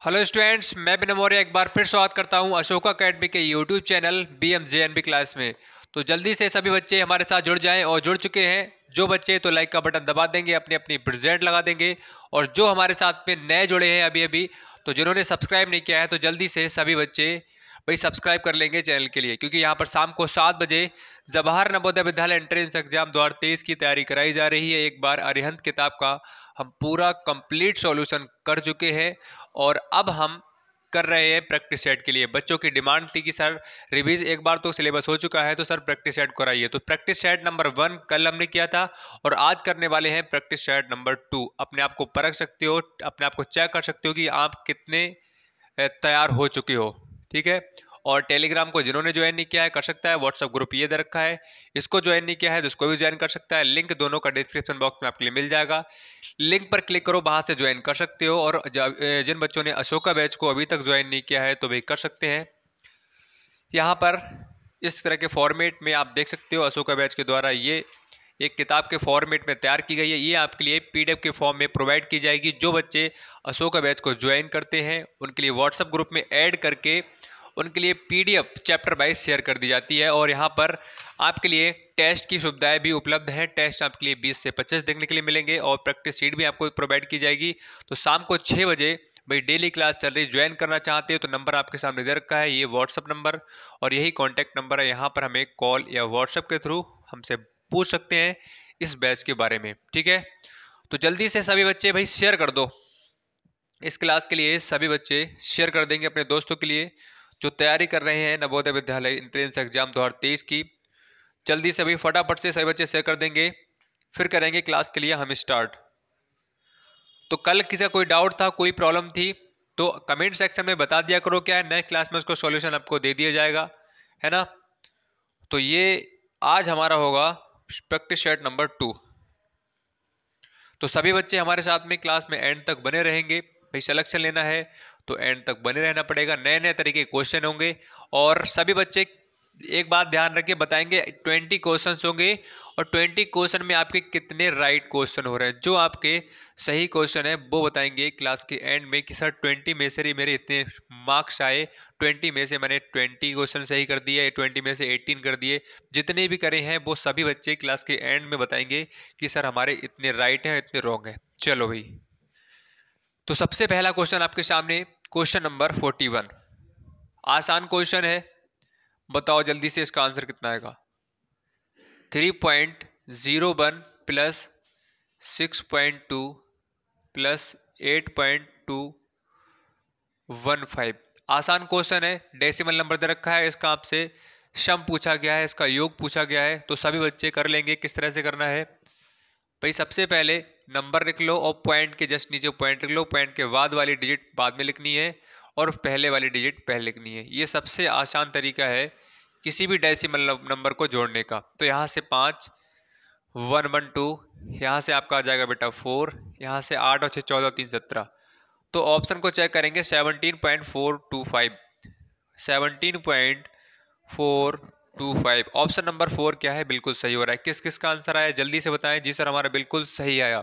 Hello students, मैं बिनम मौर्य एक बार फिर स्वागत करता हूं अशोक अकेडमी के यूट्यूब चैनल BMJNB क्लास में। तो जल्दी से सभी बच्चे हमारे साथ जुड़ जाएं और जुड़ चुके हैं जो बच्चे तो लाइक का बटन दबा देंगे, अपनी अपनी प्रेजेंट लगा देंगे। और जो हमारे साथ में नए जुड़े हैं अभी अभी, तो जिन्होंने सब्सक्राइब नहीं किया है तो जल्दी से सभी बच्चे भाई सब्सक्राइब कर लेंगे चैनल के लिए, क्योंकि यहाँ पर शाम को 7 बजे जवाहर नवोदय विद्यालय एंट्रेंस एग्जाम 2023 की तैयारी कराई जा रही है। एक बार अरिहंत किताब का हम पूरा कंप्लीट सॉल्यूशन कर चुके हैं और अब हम कर रहे हैं प्रैक्टिस सेट के लिए। बच्चों की डिमांड थी कि सर रिवीज एक बार तो सिलेबस हो चुका है तो सर प्रैक्टिस सेट कराइए। तो प्रैक्टिस सेट नंबर 1 कल हमने किया था और आज करने वाले हैं प्रैक्टिस सेट नंबर 2। अपने आप को परख सकते हो, अपने आप को चेक कर सकते हो कि आप कितने तैयार हो चुके हो। ठीक है। और टेलीग्राम को जिन्होंने ज्वाइन नहीं किया है कर सकता है, व्हाट्सअप ग्रुप ये दे रखा है, इसको ज्वाइन नहीं किया है तो इसको भी ज्वाइन कर सकता है। लिंक दोनों का डिस्क्रिप्शन बॉक्स में आपके लिए मिल जाएगा, लिंक पर क्लिक करो, वहां से ज्वाइन कर सकते हो। और जिन बच्चों ने अशोका बैच को अभी तक ज्वाइन नहीं किया है तो भी कर सकते हैं। यहाँ पर इस तरह के फॉर्मेट में आप देख सकते हो अशोका बैच के द्वारा ये एक किताब के फॉर्मेट में तैयार की गई है। ये आपके लिए PDF के फॉर्म में प्रोवाइड की जाएगी। जो बच्चे अशोका बैच को ज्वाइन करते हैं उनके लिए व्हाट्सएप ग्रुप में ऐड करके उनके लिए PDF चैप्टर वाइज शेयर कर दी जाती है। और यहाँ पर आपके लिए टेस्ट की सुविधाएं भी उपलब्ध हैं। टेस्ट आपके लिए 20 से 25 देखने के लिए मिलेंगे और प्रैक्टिस शीट भी आपको प्रोवाइड की जाएगी। तो शाम को 6 बजे भाई डेली क्लास चल रही, ज्वाइन करना चाहते हो तो नंबर आपके सामने दे रखा है, ये व्हाट्सअप नंबर और यही कॉन्टैक्ट नंबर है। यहाँ पर हमें कॉल या व्हाट्सएप के थ्रू हमसे पूछ सकते हैं इस बैच के बारे में। ठीक है। तो जल्दी से सभी बच्चे भाई शेयर कर दो इस क्लास के लिए, सभी बच्चे शेयर कर देंगे अपने दोस्तों के लिए जो तैयारी कर रहे हैं नवोदय विद्यालय एंट्रेंस एग्जाम 2023 की। जल्दी से भाई फटाफट से सभी बच्चे शेयर कर देंगे, फिर करेंगे क्लास के लिए हम स्टार्ट। तो कल किसी का कोई डाउट था, कोई प्रॉब्लम थी तो कमेंट सेक्शन में बता दिया करो, क्या है नए क्लास में उसको सॉल्यूशन आपको दे दिया जाएगा, है ना। तो ये आज हमारा होगा प्रैक्टिस सेट नंबर 2। तो सभी बच्चे हमारे साथ में क्लास में एंड तक बने रहेंगे। भाई सिलेक्शन लेना है तो एंड तक बने रहना पड़ेगा, नए नए तरीके के क्वेश्चन होंगे। और सभी बच्चे एक बात ध्यान रखिए, बताएंगे 20 क्वेश्चंस होंगे और 20 क्वेश्चन में आपके कितने राइट क्वेश्चन हो रहे हैं। जो आपके सही क्वेश्चन है वो बताएंगे क्लास के एंड में कि सर 20 में से मेरे इतने मार्क्स आए, 20 में से मैंने 20 क्वेश्चन सही कर दिए, 20 में से 18 कर दिए। जितने भी करे हैं वो सभी बच्चे क्लास के एंड में बताएंगे कि सर हमारे इतने राइट हैं इतने रॉन्ग हैं। चलो भाई, तो सबसे पहला क्वेश्चन आपके सामने क्वेश्चन नंबर 41। आसान क्वेश्चन है, बताओ जल्दी से इसका आंसर कितना आएगा। 3.01 प्लस 6.2 प्लस 8.215। आसान क्वेश्चन है, डेसिमल नंबर दे रखा है, इसका आपसे सम पूछा गया है, इसका योग पूछा गया है। तो सभी बच्चे कर लेंगे। किस तरह से करना है भाई, सबसे पहले नंबर लिख लो और पॉइंट के जस्ट नीचे पॉइंट लिख लो, पॉइंट के बाद वाली डिजिट बाद में लिखनी है और पहले वाली डिजिट पहले लिखनी है। ये सबसे आसान तरीका है किसी भी डेसिमल नंबर को जोड़ने का। तो यहाँ से 5 112, यहाँ से आपका आ जाएगा बेटा 4, यहाँ से 8 और 6 14 3 17। तो ऑप्शन को चेक करेंगे 17.425, 17.425। ऑप्शन नंबर 4 क्या है, बिल्कुल सही हो रहा है। किस किस का आंसर आया जल्दी से बताएं। जी सर हमारा बिल्कुल सही आया।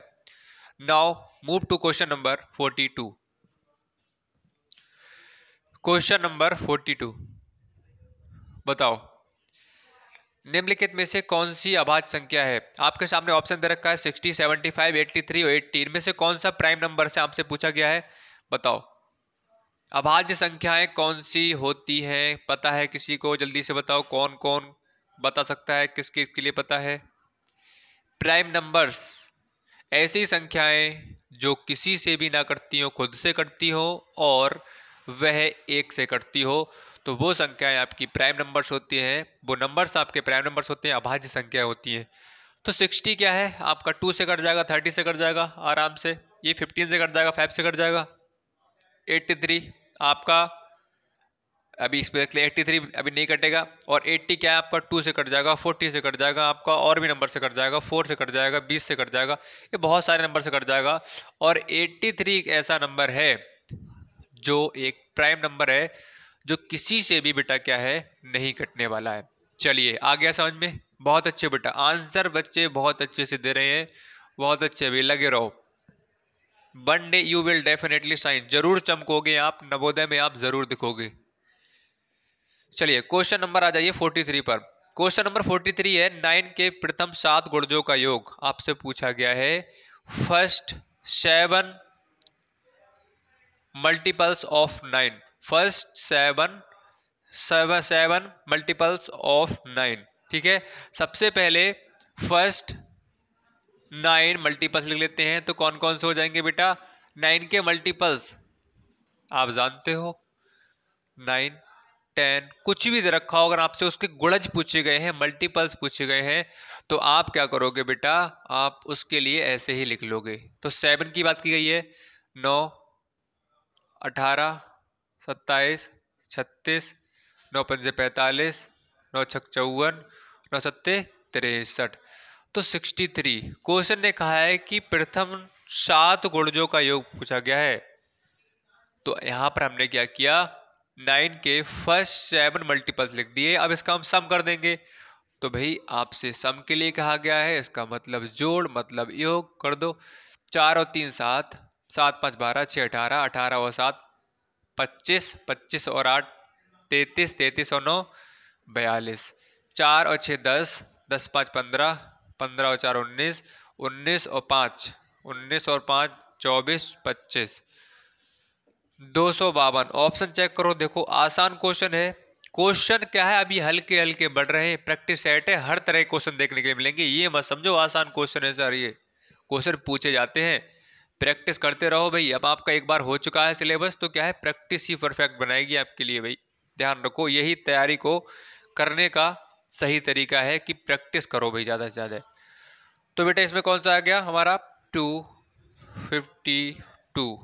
Now move to question number 42। Question number 42, बताओ निम्नलिखित में से कौन सी अभाज्य संख्या है। आपके सामने ऑप्शन दे रखा है 60, 75, 83 और 80। इनमें से कौन सा प्राइम नंबर से आपसे पूछा गया है, बताओ। अभाज्य संख्याएं कौन सी होती हैं, पता है किसी को, जल्दी से बताओ। कौन कौन बता सकता है, किस किस के लिए पता है। प्राइम नंबर्स ऐसी संख्याएं जो किसी से भी ना कटती हो, खुद से कटती हो और वह एक से कटती हो, तो वो संख्याएं आपकी प्राइम नंबर्स होती हैं। वो नंबर्स आपके प्राइम नंबर्स होते हैं, अभाज्य संख्या होती हैं। तो 60 क्या है आपका 2 से कट जाएगा, 30 से कट जाएगा आराम से, ये 15 से कट जाएगा, 5 से कट जाएगा। 83 आपका अभी इस पे 83 अभी नहीं कटेगा। और 80 क्या है आपका 2 से कट जाएगा, 40 से कट जाएगा आपका, और भी नंबर से कट जाएगा, 4 से कट जाएगा, 20 से कट जाएगा, ये बहुत सारे नंबर से कट जाएगा। और 83 एक ऐसा नंबर है जो एक प्राइम नंबर है जो किसी से भी बेटा क्या है नहीं कटने वाला है। चलिए आ गया समझ में। बहुत अच्छे बेटा, आंसर बच्चे बहुत अच्छे से दे रहे हैं, बहुत अच्छे, भी लगे रहो। One day you will definitely shine, जरूर चमकोगे आप, नवोदय में आप जरूर दिखोगे। चलिए क्वेश्चन नंबर आ जाइए 43 पर। क्वेश्चन नंबर 43 है 9 के प्रथम 7 गुणजों का योग आपसे पूछा गया है। First 7 multiples of 9, first 7 multiples of 9। ठीक है, सबसे पहले फर्स्ट 9 मल्टीपल्स लिख लेते हैं। तो कौन कौन से हो जाएंगे बेटा? 9 के मल्टीपल्स आप जानते हो, 9 10 कुछ भी दे रखा हो, अगर आपसे उसके गुणज पूछे गए हैं, मल्टीपल्स पूछे गए हैं, तो आप क्या करोगे बेटा? आप उसके लिए ऐसे ही लिख लोगे। तो 7 की बात की गई है, 9 18 27 36, 9 पंजे 45, 9 छक 54, 9 सत्ते 63, तो 63। क्वेश्चन ने कहा है कि प्रथम 7 गुणजों का योग पूछा गया है। तो यहां पर हमने क्या किया, 9 के फर्स्ट 7 मल्टीपल्स लिख दिए। अब इसका हम सम कर देंगे। तो भाई आपसे सम के लिए कहा गया है, इसका मतलब जोड़, मतलब योग कर दो। 4 और 3 7, 7 5 12, 6 18, 18 और 7 25, 25 और 8 33, 33 और 9 42, 4 और 6 10, 10 5 15, 15 और 4 19, 19 और 5 19 और 5 24, 25, 252। ऑप्शन चेक करो, देखो आसान क्वेश्चन है। क्वेश्चन क्या है, अभी हल्के हल्के बढ़ रहे हैं, प्रैक्टिस सेट है, हर तरह के क्वेश्चन देखने के लिए मिलेंगे। ये मत समझो आसान क्वेश्चन है सर, ये क्वेश्चन पूछे जाते हैं, प्रैक्टिस करते रहो भाई। अब आपका एक बार हो चुका है सिलेबस, तो क्या है, प्रैक्टिस ही परफेक्ट बनाएगी आपके लिए भाई। ध्यान रखो, यही तैयारी को करने का सही तरीका है कि प्रैक्टिस करो भाई ज़्यादा से ज़्यादा। तो बेटा इसमें कौन सा आ गया हमारा? 252,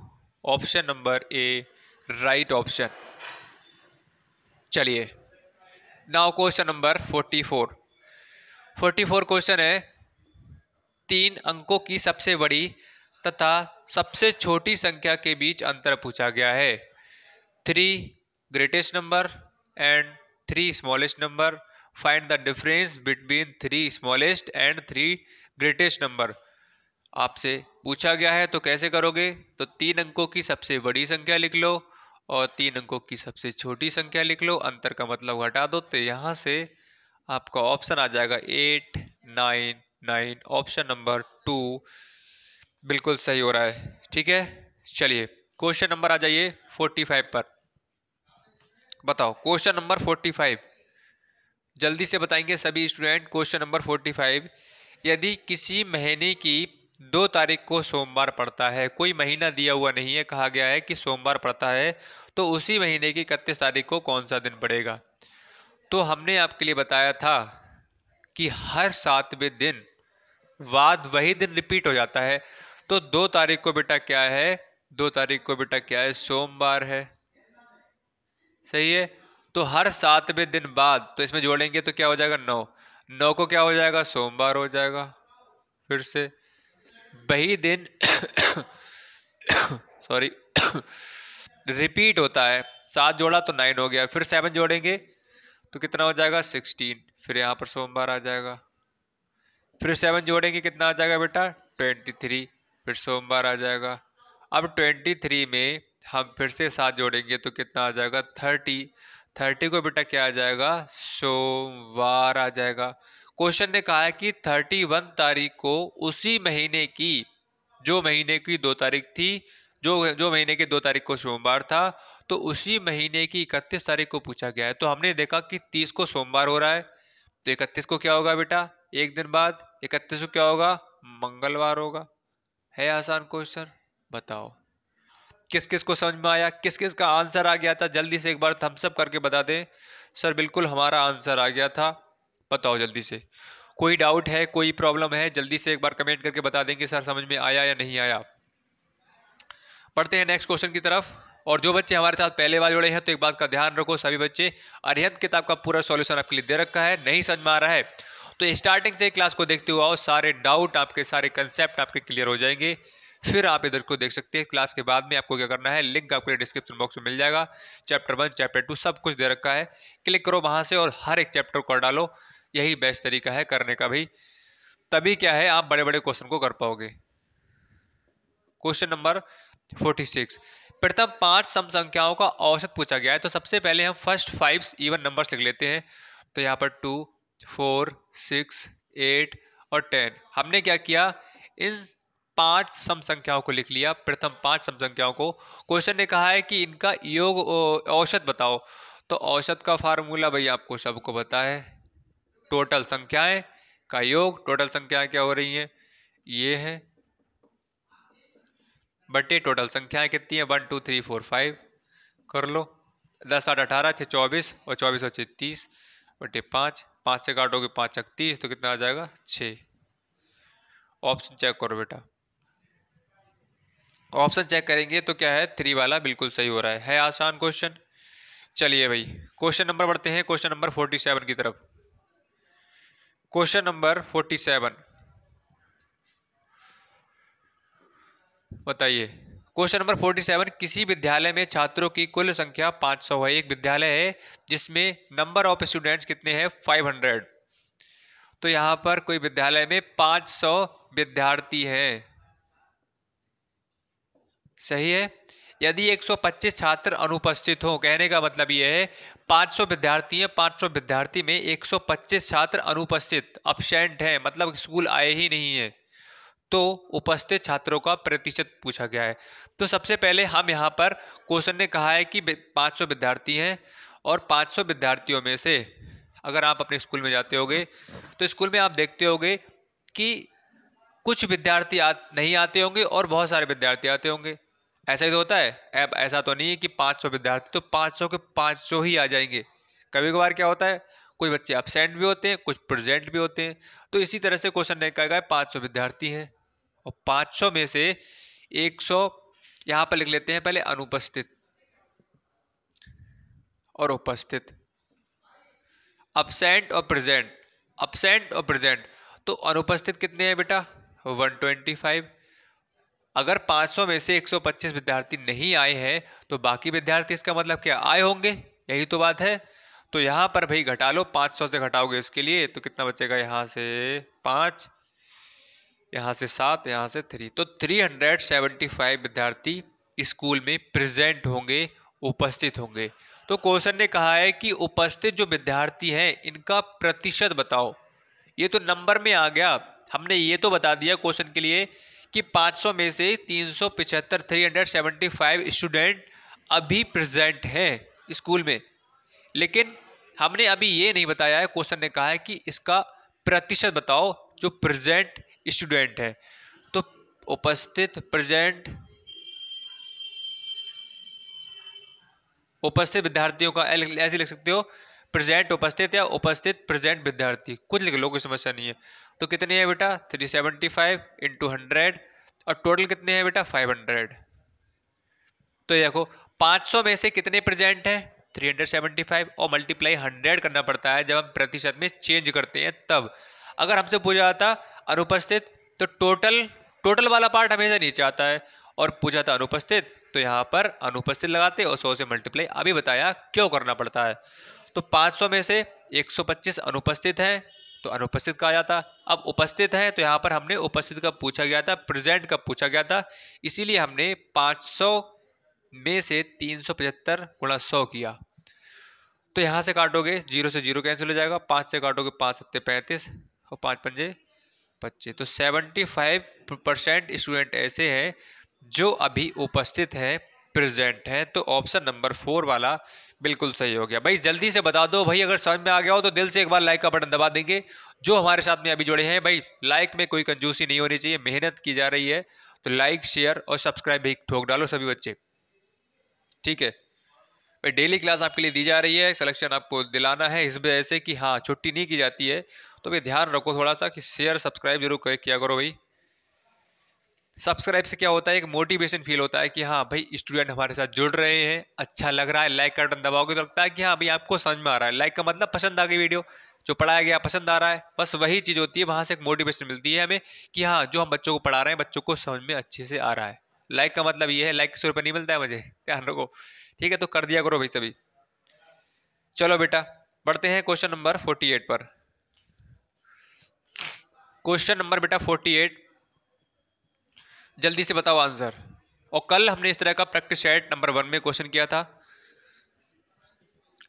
option number A right option. चलिए नाउ क्वेश्चन नंबर 44। 44 क्वेश्चन है, 3 अंकों की सबसे बड़ी तथा सबसे छोटी संख्या के बीच अंतर पूछा गया है। 3 greatest number and 3 smallest number, find the difference between 3 smallest and 3 greatest number. आपसे पूछा गया है, तो कैसे करोगे? तो 3 अंकों की सबसे बड़ी संख्या लिख लो और 3 अंकों की सबसे छोटी संख्या लिख लो, अंतर का मतलब हटा दो। तो यहां से आपका ऑप्शन आ जाएगा 8 9 9, ऑप्शन नंबर 2 बिल्कुल सही हो रहा है। ठीक है, चलिए क्वेश्चन नंबर आ जाइए 45 पर। बताओ क्वेश्चन नंबर 45, जल्दी से बताएंगे सभी स्टूडेंट। क्वेश्चन नंबर 45, यदि किसी महीने की 2 तारीख को सोमवार पड़ता है, कोई महीना दिया हुआ नहीं है, कहा गया है कि सोमवार पड़ता है, तो उसी महीने की 31 तारीख को कौन सा दिन पड़ेगा? तो हमने आपके लिए बताया था कि हर 7वें दिन बाद वही दिन रिपीट हो जाता है। तो 2 तारीख को बेटा क्या है? 2 तारीख को बेटा क्या है? सोमवार है, सही है। तो हर 7वें दिन बाद, तो इसमें जोड़ेंगे तो क्या हो जाएगा? 9, 9 को क्या हो जाएगा? सोमवार हो जाएगा। फिर से वही दिन सॉरी रिपीट होता है। 7 जोड़ा तो 9 हो गया, फिर 7 जोड़ेंगे तो कितना हो जाएगा? 16, फिर यहाँ पर सोमवार आ जाएगा। फिर 7 जोड़ेंगे कितना आ जाएगा बेटा? 23, फिर सोमवार आ जाएगा। अब 23 में हम फिर से 7 जोड़ेंगे तो कितना आ जाएगा? 30, 30 को बेटा क्या आ जाएगा? सोमवार आ जाएगा। क्वेश्चन ने कहा है कि 31 तारीख को उसी महीने की, जो महीने की 2 तारीख थी, जो महीने की 2 तारीख को सोमवार था, तो उसी महीने की 31 तारीख को पूछा गया है। तो हमने देखा कि 30 को सोमवार हो रहा है, तो 31 को क्या होगा बेटा? एक दिन बाद 31 को क्या होगा? मंगलवार होगा। है आसान क्वेश्चन, बताओ किस किस को समझ में आया, किस किस का आंसर आ गया था? जल्दी से एक बार थम्स अप करके बता दें, सर बिल्कुल हमारा आंसर आ गया था। बताओ जल्दी से, कोई डाउट है, कोई प्रॉब्लम है? जल्दी से एक बार कमेंट करके बता देंगे सर समझ में आया या नहीं आया। पढ़ते हैं नेक्स्ट क्वेश्चन की तरफ। और जो बच्चे हमारे साथ पहले बार जुड़े हैं, तो एक बात का ध्यान रखो, सभी बच्चे अरिहंत किताब का पूरा सॉल्यूशन आपके लिए दे रखा है। नहीं समझ में आ रहा है तो स्टार्टिंग से क्लास को देखते हुए आओ, सारे डाउट आपके, सारे कंसेप्ट आपके क्लियर हो जाएंगे। फिर आप इधर को देख सकते हैं। क्लास के बाद में आपको क्या करना है, लिंक आपके डिस्क्रिप्शन बॉक्स में मिल जाएगा। चैप्टर 1 चैप्टर 2 सब कुछ दे रखा है, क्लिक करो वहां से और हर एक चैप्टर को डालो। यही बेस्ट तरीका है करने का भाई, तभी क्या है आप बड़े बड़े क्वेश्चन को कर पाओगे। क्वेश्चन नंबर 46, प्रथम 5 सम संख्याओं का औसत पूछा गया है। तो सबसे पहले हम फर्स्ट 5 इवन नंबर्स लिख लेते हैं। तो यहाँ पर 2, 4, 6, 8 और 10। हमने क्या किया, इन 5 सम संख्याओं को लिख लिया, प्रथम 5 सम संख्याओं को। क्वेश्चन ने कहा है कि इनका योग औसत बताओ। तो औसत का फार्मूला भाई आपको सबको पता है, टोटल संख्याएं का योग। टोटल संख्याएं क्या हो रही हैं, ये है, बटे टोटल संख्याएं कितनी है, 1 2 3 4 5 कर लो। 10 8 18 6 24 और 24 और 6 30 बटे 5। 5 से काटोगे 5 6 30, तो कितना आ जाएगा 6। ऑप्शन चेक करो बेटा। ऑप्शन चेक करेंगे तो क्या है, 3 वाला बिल्कुल सही हो रहा है आसान क्वेश्चन। चलिए भाई क्वेश्चन नंबर बढ़ते हैं, क्वेश्चन नंबर 47 की तरफ। क्वेश्चन नंबर 47 बताइए। क्वेश्चन नंबर 47, किसी विद्यालय में छात्रों की कुल संख्या 500 है। एक विद्यालय है जिसमें नंबर ऑफ स्टूडेंट्स कितने हैं, 500। तो यहां पर कोई विद्यालय में 500 विद्यार्थी हैं, सही है। यदि 125 छात्र अनुपस्थित हो, कहने का मतलब यह है 500 विद्यार्थी हैं, 500 विद्यार्थी में 125 छात्र अनुपस्थित absent हैं, मतलब स्कूल आए ही नहीं है, तो उपस्थित छात्रों का प्रतिशत पूछा गया है। तो सबसे पहले हम यहाँ पर, क्वेश्चन ने कहा है कि 500 विद्यार्थी हैं और 500 विद्यार्थियों में से, अगर आप अपने स्कूल में जाते होगे तो स्कूल में आप देखते होगे कि कुछ विद्यार्थी नहीं आते होंगे और बहुत सारे विद्यार्थी आते होंगे। ऐसा ही तो होता है। अब ऐसा तो नहीं है कि 500 विद्यार्थी तो 500 के 500 ही आ जाएंगे। कभी कभार क्या होता है, कुछ बच्चे absent भी होते हैं, कुछ प्रेजेंट भी होते हैं। तो इसी तरह से क्वेश्चन ने कहा है 500 विद्यार्थी हैं और 500 में से 100 यहाँ पर लिख लेते हैं पहले अनुपस्थित और उपस्थित, absent और प्रेजेंट। absent और प्रेजेंट, तो अनुपस्थित कितने हैं बेटा, 125। अगर 500 में से 125 विद्यार्थी नहीं आए हैं तो बाकी विद्यार्थी, इसका मतलब क्या, आए होंगे, यही तो बात है। तो यहां पर भाई घटा लो, 500 से घटाओगे इसके लिए तो कितना बचेगा, यहां से 5, यहां से 7, यहां से 3, तो 375 विद्यार्थी स्कूल में प्रेजेंट होंगे, उपस्थित होंगे। तो क्वेश्चन ने कहा है कि उपस्थित जो विद्यार्थी हैं इनका प्रतिशत बताओ। ये तो नंबर में आ गया, हमने ये तो बता दिया क्वेश्चन के लिए कि 500 में से 375 375 स्टूडेंट अभी प्रेजेंट हैं स्कूल में, लेकिन हमने अभी ये नहीं बताया है, क्वेश्चन ने कहा है कि इसका प्रतिशत बताओ जो प्रेजेंट स्टूडेंट है। तो उपस्थित प्रेजेंट, उपस्थित विद्यार्थियों का ऐसे लिख सकते हो, प्रेजेंट उपस्थित या उपस्थित प्रेजेंट विद्यार्थी, कुछ लिख लो, कोई समस्या नहीं है। तो कितने हैं बेटा, 375 इंटू 100 और टोटल कितने हैं बेटा, 500। तो देखो 500 में से कितने प्रेजेंट हैं, 375, और मल्टीप्लाई 100 करना पड़ता है जब हम प्रतिशत में चेंज करते हैं तब। अगर हमसे पूछा जाता अनुपस्थित तो टोटल वाला पार्ट हमेशा नीचे आता है, और पूछा था अनुपस्थित तो यहाँ पर अनुपस्थित लगाते और 100 से मल्टीप्लाई, अभी बताया क्यों करना पड़ता है। तो 500 में से 125 अनुपस्थित हैं तो अनुपस्थित कहा जाता। अब उपस्थित है तो यहाँ पर हमने उपस्थित कब पूछा गया था, प्रेजेंट कब पूछा गया था, इसीलिए हमने 500 में से 375 गुणा 100 किया। तो यहाँ से काटोगे 0 से 0 कैंसिल हो जाएगा, 5 से काटोगे 5 सत्ते 35 और 5 पंजे 25। तो 75% स्टूडेंट ऐसे हैं जो अभी उपस्थित है, प्रेजेंट है। तो ऑप्शन नंबर 4 वाला बिल्कुल सही हो गया। भाई जल्दी से बता दो भाई, अगर समझ में आ गया हो तो दिल से एक बार लाइक का बटन दबा देंगे। जो हमारे साथ में अभी जुड़े हैं भाई, लाइक में कोई कंजूसी नहीं होनी चाहिए, मेहनत की जा रही है, तो लाइक शेयर और सब्सक्राइब भी ठोक डालो सभी बच्चे, ठीक है भाई। डेली क्लास आपके लिए दी जा रही है, सिलेक्शन आपको दिलाना है, इस वजह से कि हाँ छुट्टी नहीं की जाती है, तो भाई ध्यान रखो थोड़ा सा कि शेयर सब्सक्राइब जरूर किया करो भाई। सब्सक्राइब से क्या होता है, एक मोटिवेशन फील होता है कि हाँ भाई स्टूडेंट हमारे साथ जुड़ रहे हैं, अच्छा लग रहा है। लाइक का बटन दबाओगे तो लगता है कि हाँ भाई आपको समझ में आ रहा है, लाइक का मतलब पसंद आ गई वीडियो, जो पढ़ाया गया पसंद आ रहा है, बस वही चीज़ होती है। वहाँ से एक मोटिवेशन मिलती है हमें कि हाँ जो हम बच्चों को पढ़ा रहे हैं बच्चों को समझ में अच्छे से आ रहा है। लाइक का मतलब ये है, लाइक 100 रुपये नहीं मिलता है मुझे, ध्यान रखो, ठीक है। तो कर दिया करो भाई सभी। चलो बेटा बढ़ते हैं क्वेश्चन नंबर 48 पर। क्वेश्चन नंबर बेटा 48, जल्दी से बताओ आंसर। और कल हमने इस तरह का प्रैक्टिस सेट नंबर 1 में क्वेश्चन किया था।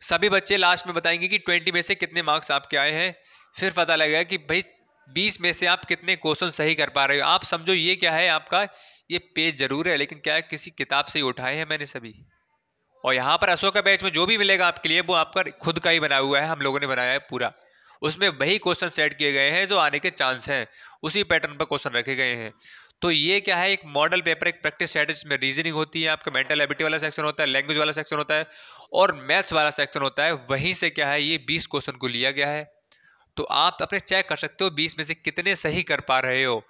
सभी बच्चे लास्ट में बताएंगे कि 20 में से कितने मार्क्स आपके आए हैं, फिर पता लगेगा कि भाई 20 में से आप कितने क्वेश्चन सही कर पा रहे हो। आप समझो ये क्या है, आपका ये पेज जरूर है लेकिन क्या है, किसी किताब से ही उठाए हैं मैंने सभी। और यहाँ पर अशोका बैच में जो भी मिलेगा आपके लिए वो आपका खुद का ही बना हुआ है, हम लोगों ने बनाया है पूरा। उसमें वही क्वेश्चन सेट किए गए हैं जो आने के चांस हैं, उसी पैटर्न पर क्वेश्चन रखे गए हैं। तो ये क्या है, एक मॉडल पेपर, एक प्रैक्टिस सेट है जिसमें रीजनिंग होती है, आपका मेंटल एबिलिटी वाला सेक्शन होता है, लैंग्वेज वाला सेक्शन होता है और मैथ्स वाला सेक्शन होता है। वहीं से क्या है, ये 20 क्वेश्चन को लिया गया है। तो आप अपने चेक कर सकते हो 20 में से कितने सही कर पा रहे हो,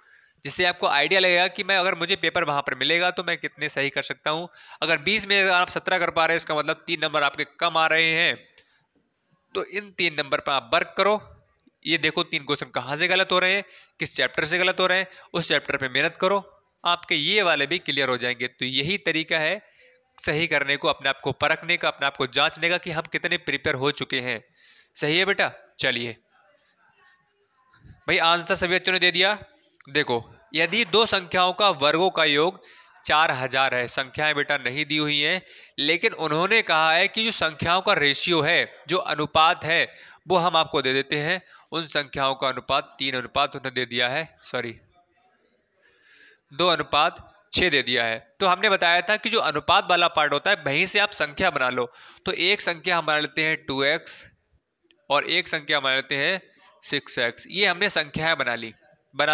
जिससे आपको आइडिया लगेगा कि मैं अगर मुझे पेपर वहां पर मिलेगा तो मैं कितने सही कर सकता हूं। अगर 20 में अगर आप 17 कर पा रहे हैं, इसका मतलब 3 नंबर आपके कम आ रहे हैं। तो इन 3 नंबर पर आप वर्क करो। ये देखो 3 क्वेश्चन कहाँ से गलत हो रहे हैं, किस चैप्टर से गलत हो रहे हैं, उस चैप्टर पे मेहनत करो, आपके ये वाले भी क्लियर हो जाएंगे। तो यही तरीका है सही करने को, अपने आप को परखने का, अपने आप को जांचने का कि हम कितने प्रिपेयर हो चुके हैं। सही है बेटा। चलिए भाई, आंसर सभी बच्चों ने दे दिया। देखो, यदि दो संख्याओं का वर्गों का योग 4000 है, संख्याएं बेटा नहीं दी हुई हैं, लेकिन उन्होंने कहा है कि जो संख्याओं का रेशियो है, जो अनुपात है, वो हम आपको दे देते हैं। उन संख्याओं का अनुपात 3 अनुपात उन्होंने दे दिया है, सॉरी 2 अनुपात 6 दे दिया है। तो हमने बताया था कि जो अनुपात वाला पार्ट होता है वहीं से आप संख्या बना लो। तो एक संख्या हम बना लेते हैं 2x और एक संख्या बना लेते हैं 6x। ये हमने संख्याएं बना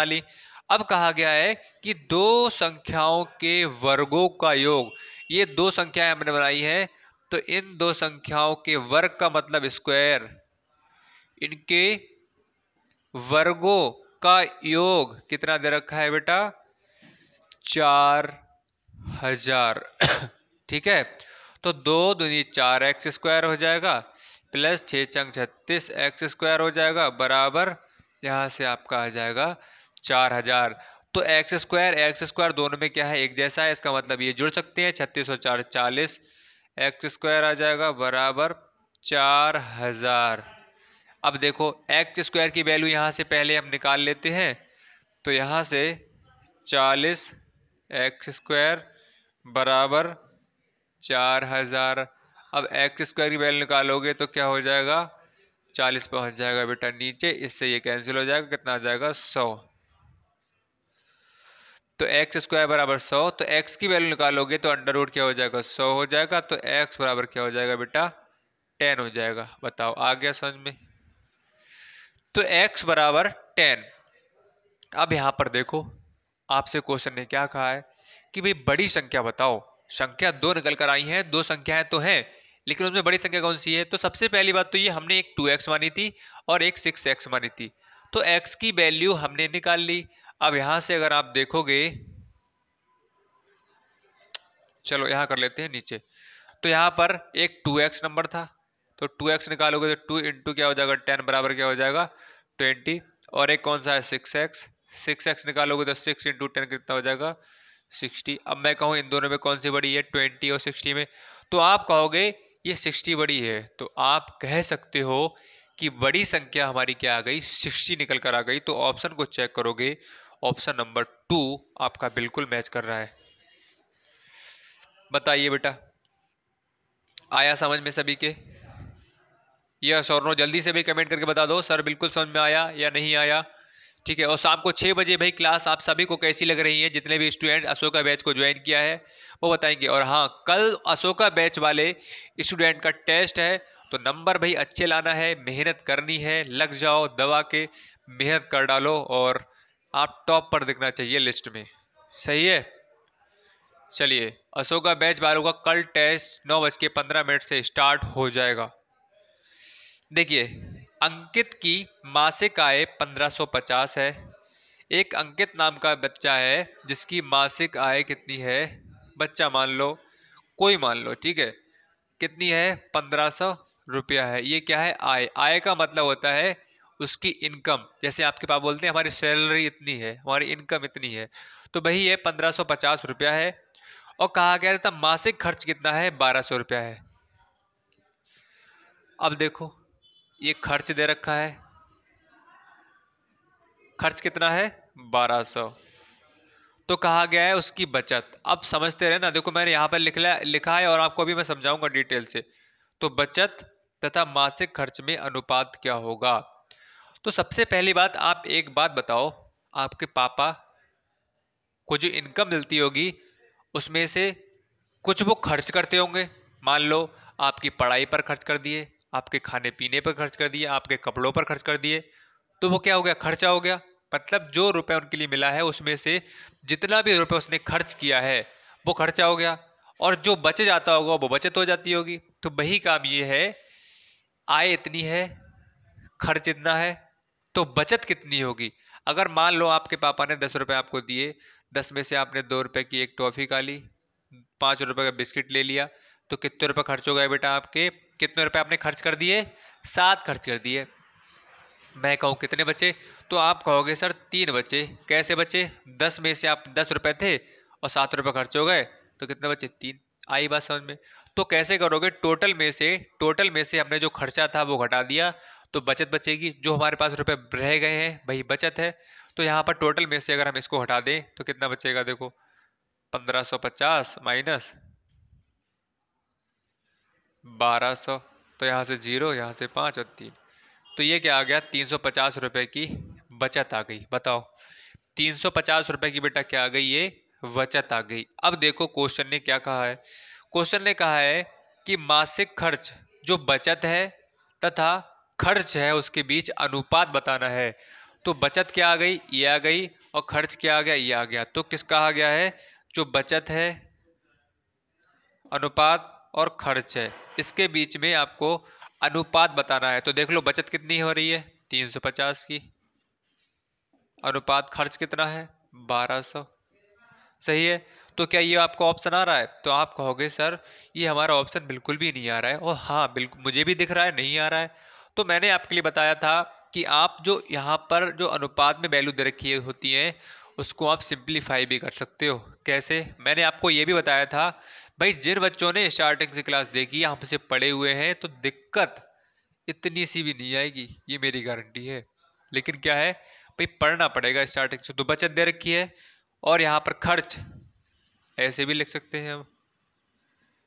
ली। अब कहा गया है कि दो संख्याओं के वर्गों का योग, ये दो संख्याएं हमने बनाई है, तो इन दो संख्याओं के वर्ग का मतलब स्क्वायर, इनके वर्गों का योग कितना दे रखा है बेटा, 4000। ठीक है, तो 2 दूनी 4x² हो जाएगा प्लस 6 चंग 36x² हो जाएगा बराबर, यहां से आपका आ जाएगा 4000। तो x² दोनों में क्या है, एक जैसा है, इसका मतलब ये जुड़ सकते हैं। 36 और 4 40, x² आ जाएगा बराबर 4000। अब देखो x² की वैल्यू यहां से पहले हम निकाल लेते हैं। तो यहां से 40x² बराबर 4000। अब x² की वैल्यू निकालोगे तो क्या हो जाएगा, 40 पहुंच जाएगा बेटा नीचे, इससे ये कैंसिल हो जाएगा, कितना आ जाएगा 100। तो x² बराबर 100, तो x की वैल्यू निकालोगे तो अंडर रूट क्या हो जाएगा, 100 हो जाएगा। तो x बराबर क्या हो जाएगा बेटा, 10 हो जाएगा। बताओ आ गया समझ में। तो x बराबर 10। अब यहां पर देखो, आपसे क्वेश्चन ने क्या कहा है कि भाई बड़ी संख्या बताओ। संख्या दो निकल कर आई है, दो संख्याएं तो हैं, लेकिन उसमें बड़ी संख्या कौन सी है। तो सबसे पहली बात तो ये, हमने एक 2x मानी थी और एक 6x मानी थी, तो x की वैल्यू हमने निकाल ली। अब यहां से अगर आप देखोगे, चलो यहां कर लेते हैं नीचे। तो यहां पर एक 2x नंबर था, तो 2x निकालोगे तो 2 इंटू क्या हो जाएगा 10 बराबर क्या हो जाएगा 20। और एक कौन सा है 6x निकालोगे तो 6 इंटू 10 कितना हो जाएगा 60। अब मैं कहूँ इन दोनों में कौन सी बड़ी है, 20 और 60 में, तो आप कहोगे ये 60 बड़ी है। तो आप कह सकते हो कि बड़ी संख्या हमारी क्या आ गई, 60 निकल कर आ गई। तो ऑप्शन को चेक करोगे, ऑप्शन नंबर 2 आपका बिल्कुल मैच कर रहा है। बताइए बेटा, आया समझ में सभी के? यस और नो जल्दी से भी कमेंट करके बता दो, सर बिल्कुल समझ में आया या नहीं आया। ठीक है, और शाम को 6 बजे भाई क्लास आप सभी को कैसी लग रही है, जितने भी स्टूडेंट अशोका बैच को ज्वाइन किया है वो बताएंगे। और हाँ, कल अशोका बैच वाले स्टूडेंट का टेस्ट है, तो नंबर भाई अच्छे लाना है, मेहनत करनी है, लग जाओ दबा के, मेहनत कर डालो और आप टॉप पर दिखना चाहिए लिस्ट में। सही है। चलिए, अशोका बैच वालों का कल टेस्ट 9:15 से स्टार्ट हो जाएगा। देखिए, अंकित की मासिक आय 1550 है। एक अंकित नाम का बच्चा है जिसकी मासिक आय कितनी है, बच्चा मान लो, कोई मान लो, ठीक है, कितनी है 1500 रुपया है। ये क्या है, आय। आय का मतलब होता है उसकी इनकम। जैसे आपके पास बोलते हैं हमारी सैलरी इतनी है, हमारी इनकम इतनी है, तो वही है 1550 रुपया है। और कहा गया था मासिक खर्च कितना है, 1200 रुपया है। अब देखो, ये खर्च दे रखा है, खर्च कितना है 1200। तो कहा गया है उसकी बचत। अब समझते रहे ना, देखो मैंने यहाँ पर लिखा है और आपको अभी मैं समझाऊंगा डिटेल से। तो बचत तथा मासिक खर्च में अनुपात क्या होगा। तो सबसे पहली बात, आप एक बात बताओ, आपके पापा को जो इनकम मिलती होगी उसमें से कुछ वो खर्च करते होंगे। मान लो आपकी पढ़ाई पर खर्च कर दिए, आपके खाने पीने पर खर्च कर दिए, आपके कपड़ों पर खर्च कर दिए, तो वो क्या हो गया, खर्चा हो गया। मतलब जो रुपए उनके लिए मिला है उसमें से जितना भी रुपए उसने खर्च किया है वो खर्चा हो गया, और जो बच जाता होगा वो बचत हो जाती होगी। तो वही काम ये है, आय इतनी है, खर्च इतना है, तो बचत कितनी होगी। अगर मान लो आपके पापा ने 10 रुपए आपको दिए, 10 में से आपने 2 रुपए की एक टॉफी खा ली, 5 रुपए का बिस्किट ले लिया, तो कितने रुपए खर्च हो गए बेटा आपके, कितने रुपए आपने खर्च कर दिए, 7 खर्च कर दिए। मैं कहूँ कितने बचे, तो आप कहोगे सर 3 बचे। कैसे बचे, 10 में से आप 10 रुपए थे और 7 रुपए खर्च हो गए, तो कितने बचे, 3। आई बात समझ में। तो कैसे करोगे, टोटल में से हमने जो खर्चा था वो घटा दिया, तो बचत बचेगी। जो हमारे पास रुपए रह गए हैं वही बचत है। तो यहाँ पर टोटल में से अगर हम इसको हटा दें तो कितना बचेगा, देखो 1550 माइनस 1200, तो यहाँ से 0, यहाँ से 5 और 3, तो ये क्या आ गया, 350 रुपए की बचत आ गई। बताओ 350 रुपए की बेटा क्या आ गई, ये बचत आ गई। अब देखो क्वेश्चन ने क्या कहा है, क्वेश्चन ने कहा है कि मासिक खर्च जो बचत है तथा खर्च है उसके बीच अनुपात बताना है। तो बचत क्या आ गई, ये आ गई, और खर्च क्या आ गया, ये आ गया। तो किस कहा गया है, जो बचत है, अनुपात और खर्च है, इसके बीच में आपको अनुपात बताना है। तो देख लो बचत कितनी हो रही है, 350 की, अनुपात खर्च कितना है, 1200। सही है। तो क्या ये आपको ऑप्शन आ रहा है, तो आप कहोगे सर ये हमारा ऑप्शन बिल्कुल भी नहीं आ रहा है, और हाँ बिल्कुल मुझे भी दिख रहा है नहीं आ रहा है। तो मैंने आपके लिए बताया था कि आप जो यहाँ पर जो अनुपात में वैल्यू दे रखी होती है उसको आप सिंप्लीफाई भी कर सकते हो। कैसे, मैंने आपको ये भी बताया था भाई, जिन बच्चों ने स्टार्टिंग से क्लास देखी हमसे पढ़े हुए हैं तो दिक्कत इतनी सी भी नहीं आएगी, ये मेरी गारंटी है। लेकिन क्या है भाई, पढ़ना पड़ेगा स्टार्टिंग से। तो बचत दे रखी है, और यहाँ पर खर्च ऐसे भी लिख सकते हैं हम।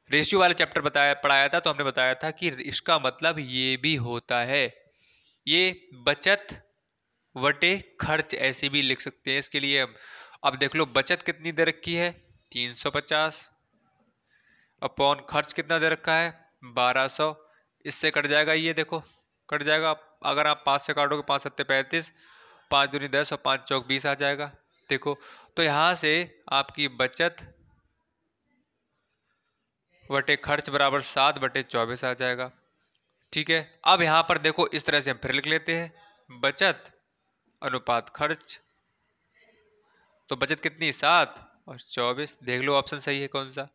रेशियो वाला चैप्टर पढ़ाया था तो हमने बताया था कि इसका मतलब ये भी होता है, ये बचत वटे खर्च ऐसे भी लिख सकते हैं इसके लिए। अब देख लो बचत कितनी दे रखी है, 350, अपॉन खर्च कितना दे रखा है, 1200। इससे कट जाएगा, ये देखो कट जाएगा। अगर आप 5 से काटोगे, 5 सत्ते 35, 5 दूनी 10 और 5 चौक 20 आ जाएगा। देखो तो यहाँ से आपकी बचत वटे खर्च बराबर 7/24 आ जाएगा। ठीक है। अब यहाँ पर देखो इस तरह से हम फिर लिख लेते हैं, बचत अनुपात खर्च। तो बचत कितनी, 7 और 24। देख लो ऑप्शन सही है कौन सा,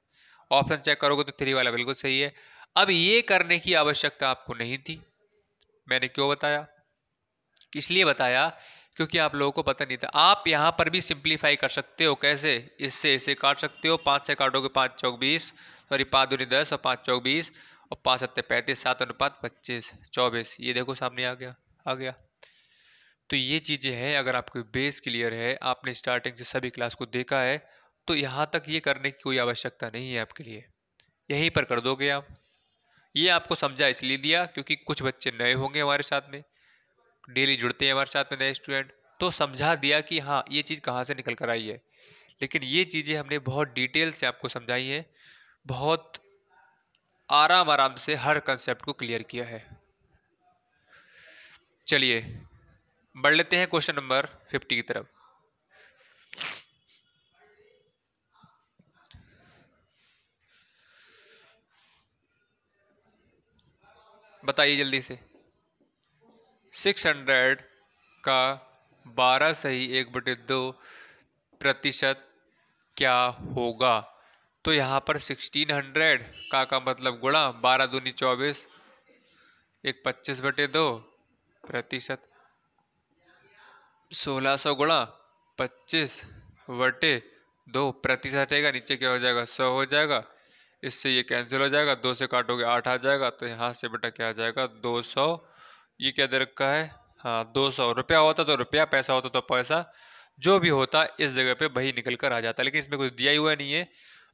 ऑप्शन चेक करोगे तो 3 वाला बिल्कुल सही है। अब ये करने की आवश्यकता आपको नहीं थी। मैंने क्यों बताया, इसलिए बताया क्योंकि आप लोगों को पता नहीं था। आप यहाँ पर भी सिंप्लीफाई कर सकते हो। कैसे, इससे इसे काट सकते हो, 5 से काटोगे 5 चौक 20, सॉरी 5 दूनी 10 और 5 चौक 20 और 5 सत्ते 35, 7/25 24। ये देखो सामने आ गया, आ गया। तो ये चीज़ें हैं, अगर आपको बेस क्लियर है, आपने स्टार्टिंग से सभी क्लास को देखा है, तो यहाँ तक ये करने की कोई आवश्यकता नहीं है आपके लिए, यहीं पर कर दोगे आप। ये आपको समझा इसलिए दिया क्योंकि कुछ बच्चे नए होंगे हमारे साथ में, डेली जुड़ते हैं हमारे साथ में नए स्टूडेंट, तो समझा दिया कि हाँ ये चीज़ कहाँ से निकल कर आई है। लेकिन ये चीज़ें हमने बहुत डिटेल से आपको समझाई हैं, बहुत आराम आराम से हर कंसेप्ट को क्लियर किया है। चलिए बढ़ लेते हैं क्वेश्चन नंबर 50 की तरफ। बताइए जल्दी से, 600 का 12 सही 1/2% क्या होगा। तो यहाँ पर 1600 का मतलब गुणा 12 दूनी 24, एक 25/2%, 1600 गुणा 25/2, प्रतिशत नीचे क्या हो जाएगा, 100 हो जाएगा। इससे ये कैंसिल हो जाएगा, 2 से काटोगे 8 आ जाएगा, तो यहाँ से बेटा क्या आ जाएगा, 200। ये क्या दे रखा है, हाँ 200 रुपया होता तो रुपया, पैसा होता तो पैसा। जो भी होता इस जगह पे वही निकल कर आ जाता, लेकिन इसमें कुछ दिया हुआ नहीं है।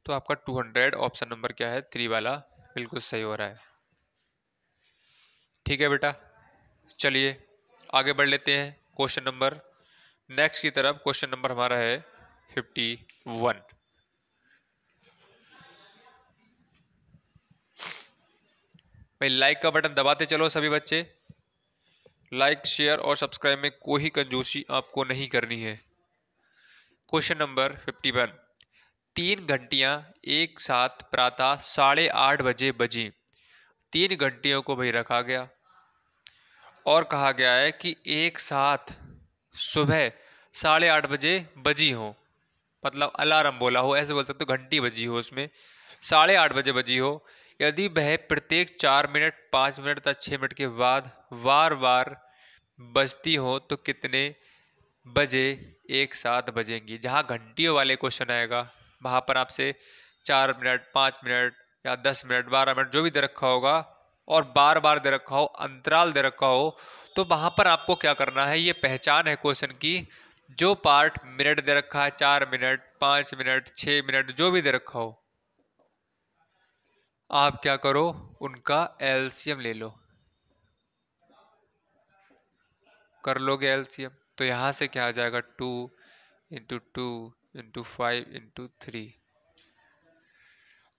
तो आपका 200 ऑप्शन नंबर क्या है 3 वाला बिल्कुल सही हो रहा है। ठीक है बेटा, चलिए आगे बढ़ लेते हैं क्वेश्चन नंबर नेक्स्ट की तरफ। क्वेश्चन नंबर हमारा है 51। भाई लाइक का बटन दबाते चलो सभी बच्चे। लाइक शेयर और सब्सक्राइब में कोई कंजूसी आपको नहीं करनी है। Question number 51। 3 घंटियां एक साथ प्रातः 8:30 बजे बजी। 3 घंटियों को भाई रखा गया और कहा गया है कि एक साथ सुबह 8:30 बजे बजी हो, मतलब अलार्म बोला हो, ऐसे बोल सकते हो, घंटी बजी हो उसमें 8:30 बजे बजी हो। यदि वह प्रत्येक 4 मिनट 5 मिनट तथा 6 मिनट के बाद बार बार बजती हो तो कितने बजे एक साथ बजेंगी। जहां घंटियों वाले क्वेश्चन आएगा वहां पर आपसे 4 मिनट 5 मिनट या 10 मिनट 12 मिनट जो भी दे रखा होगा और बार बार दे रखा हो, अंतराल दे रखा हो, तो वहां पर आपको क्या करना है, ये पहचान है क्वेश्चन की। जो पार्ट मिनट दे रखा है 4 मिनट 5 मिनट 6 मिनट जो भी दे रखा हो, आप क्या करो, उनका एलसीएम ले लो। कर लोगे एलसीएम तो यहां से क्या आ जाएगा 2 × 2 × 5 × 3,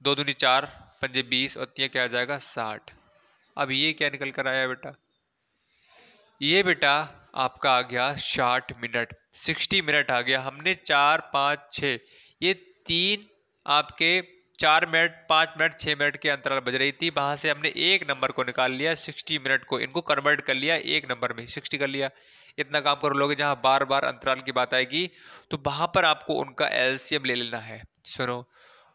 2 दूनी 4 पंजे 20 और 3 क्या आ जाएगा 60। अब ये क्या निकल कर आया बेटा, ये बेटा आपका आ गया 60 मिनट, 60 मिनट आ गया। हमने 4 5 6 ये 3 आपके 4 मिनट 5 मिनट 6 मिनट के अंतराल बज रही थी, वहां से हमने एक नंबर को निकाल लिया 60 मिनट को, इनको कन्वर्ट कर लिया एक नंबर में 60 कर लिया। इतना काम कर लोगे, जहां बार बार अंतराल की बात आएगी तो वहां पर आपको उनका एलसीएम ले लेना है। सुनो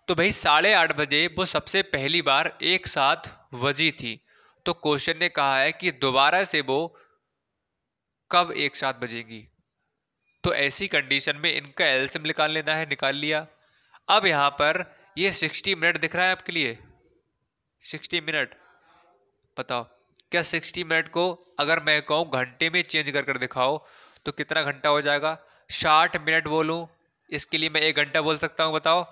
तो भाई 8:30 बजे वो सबसे पहली बार एक साथ बजी थी, तो क्वेश्चन ने कहा है कि दोबारा से वो कब एक साथ बजेगी। तो ऐसी कंडीशन में इनका एलसीएम निकाल लेना है, निकाल लिया। अब यहां पर ये 60 मिनट दिख रहा है आपके लिए, 60 मिनट, बताओ क्या 60 मिनट को अगर मैं कहूं घंटे में चेंज कर कर दिखाओ तो कितना घंटा हो जाएगा। 60 मिनट बोलूं इसके लिए मैं 1 घंटा बोल सकता हूं, बताओ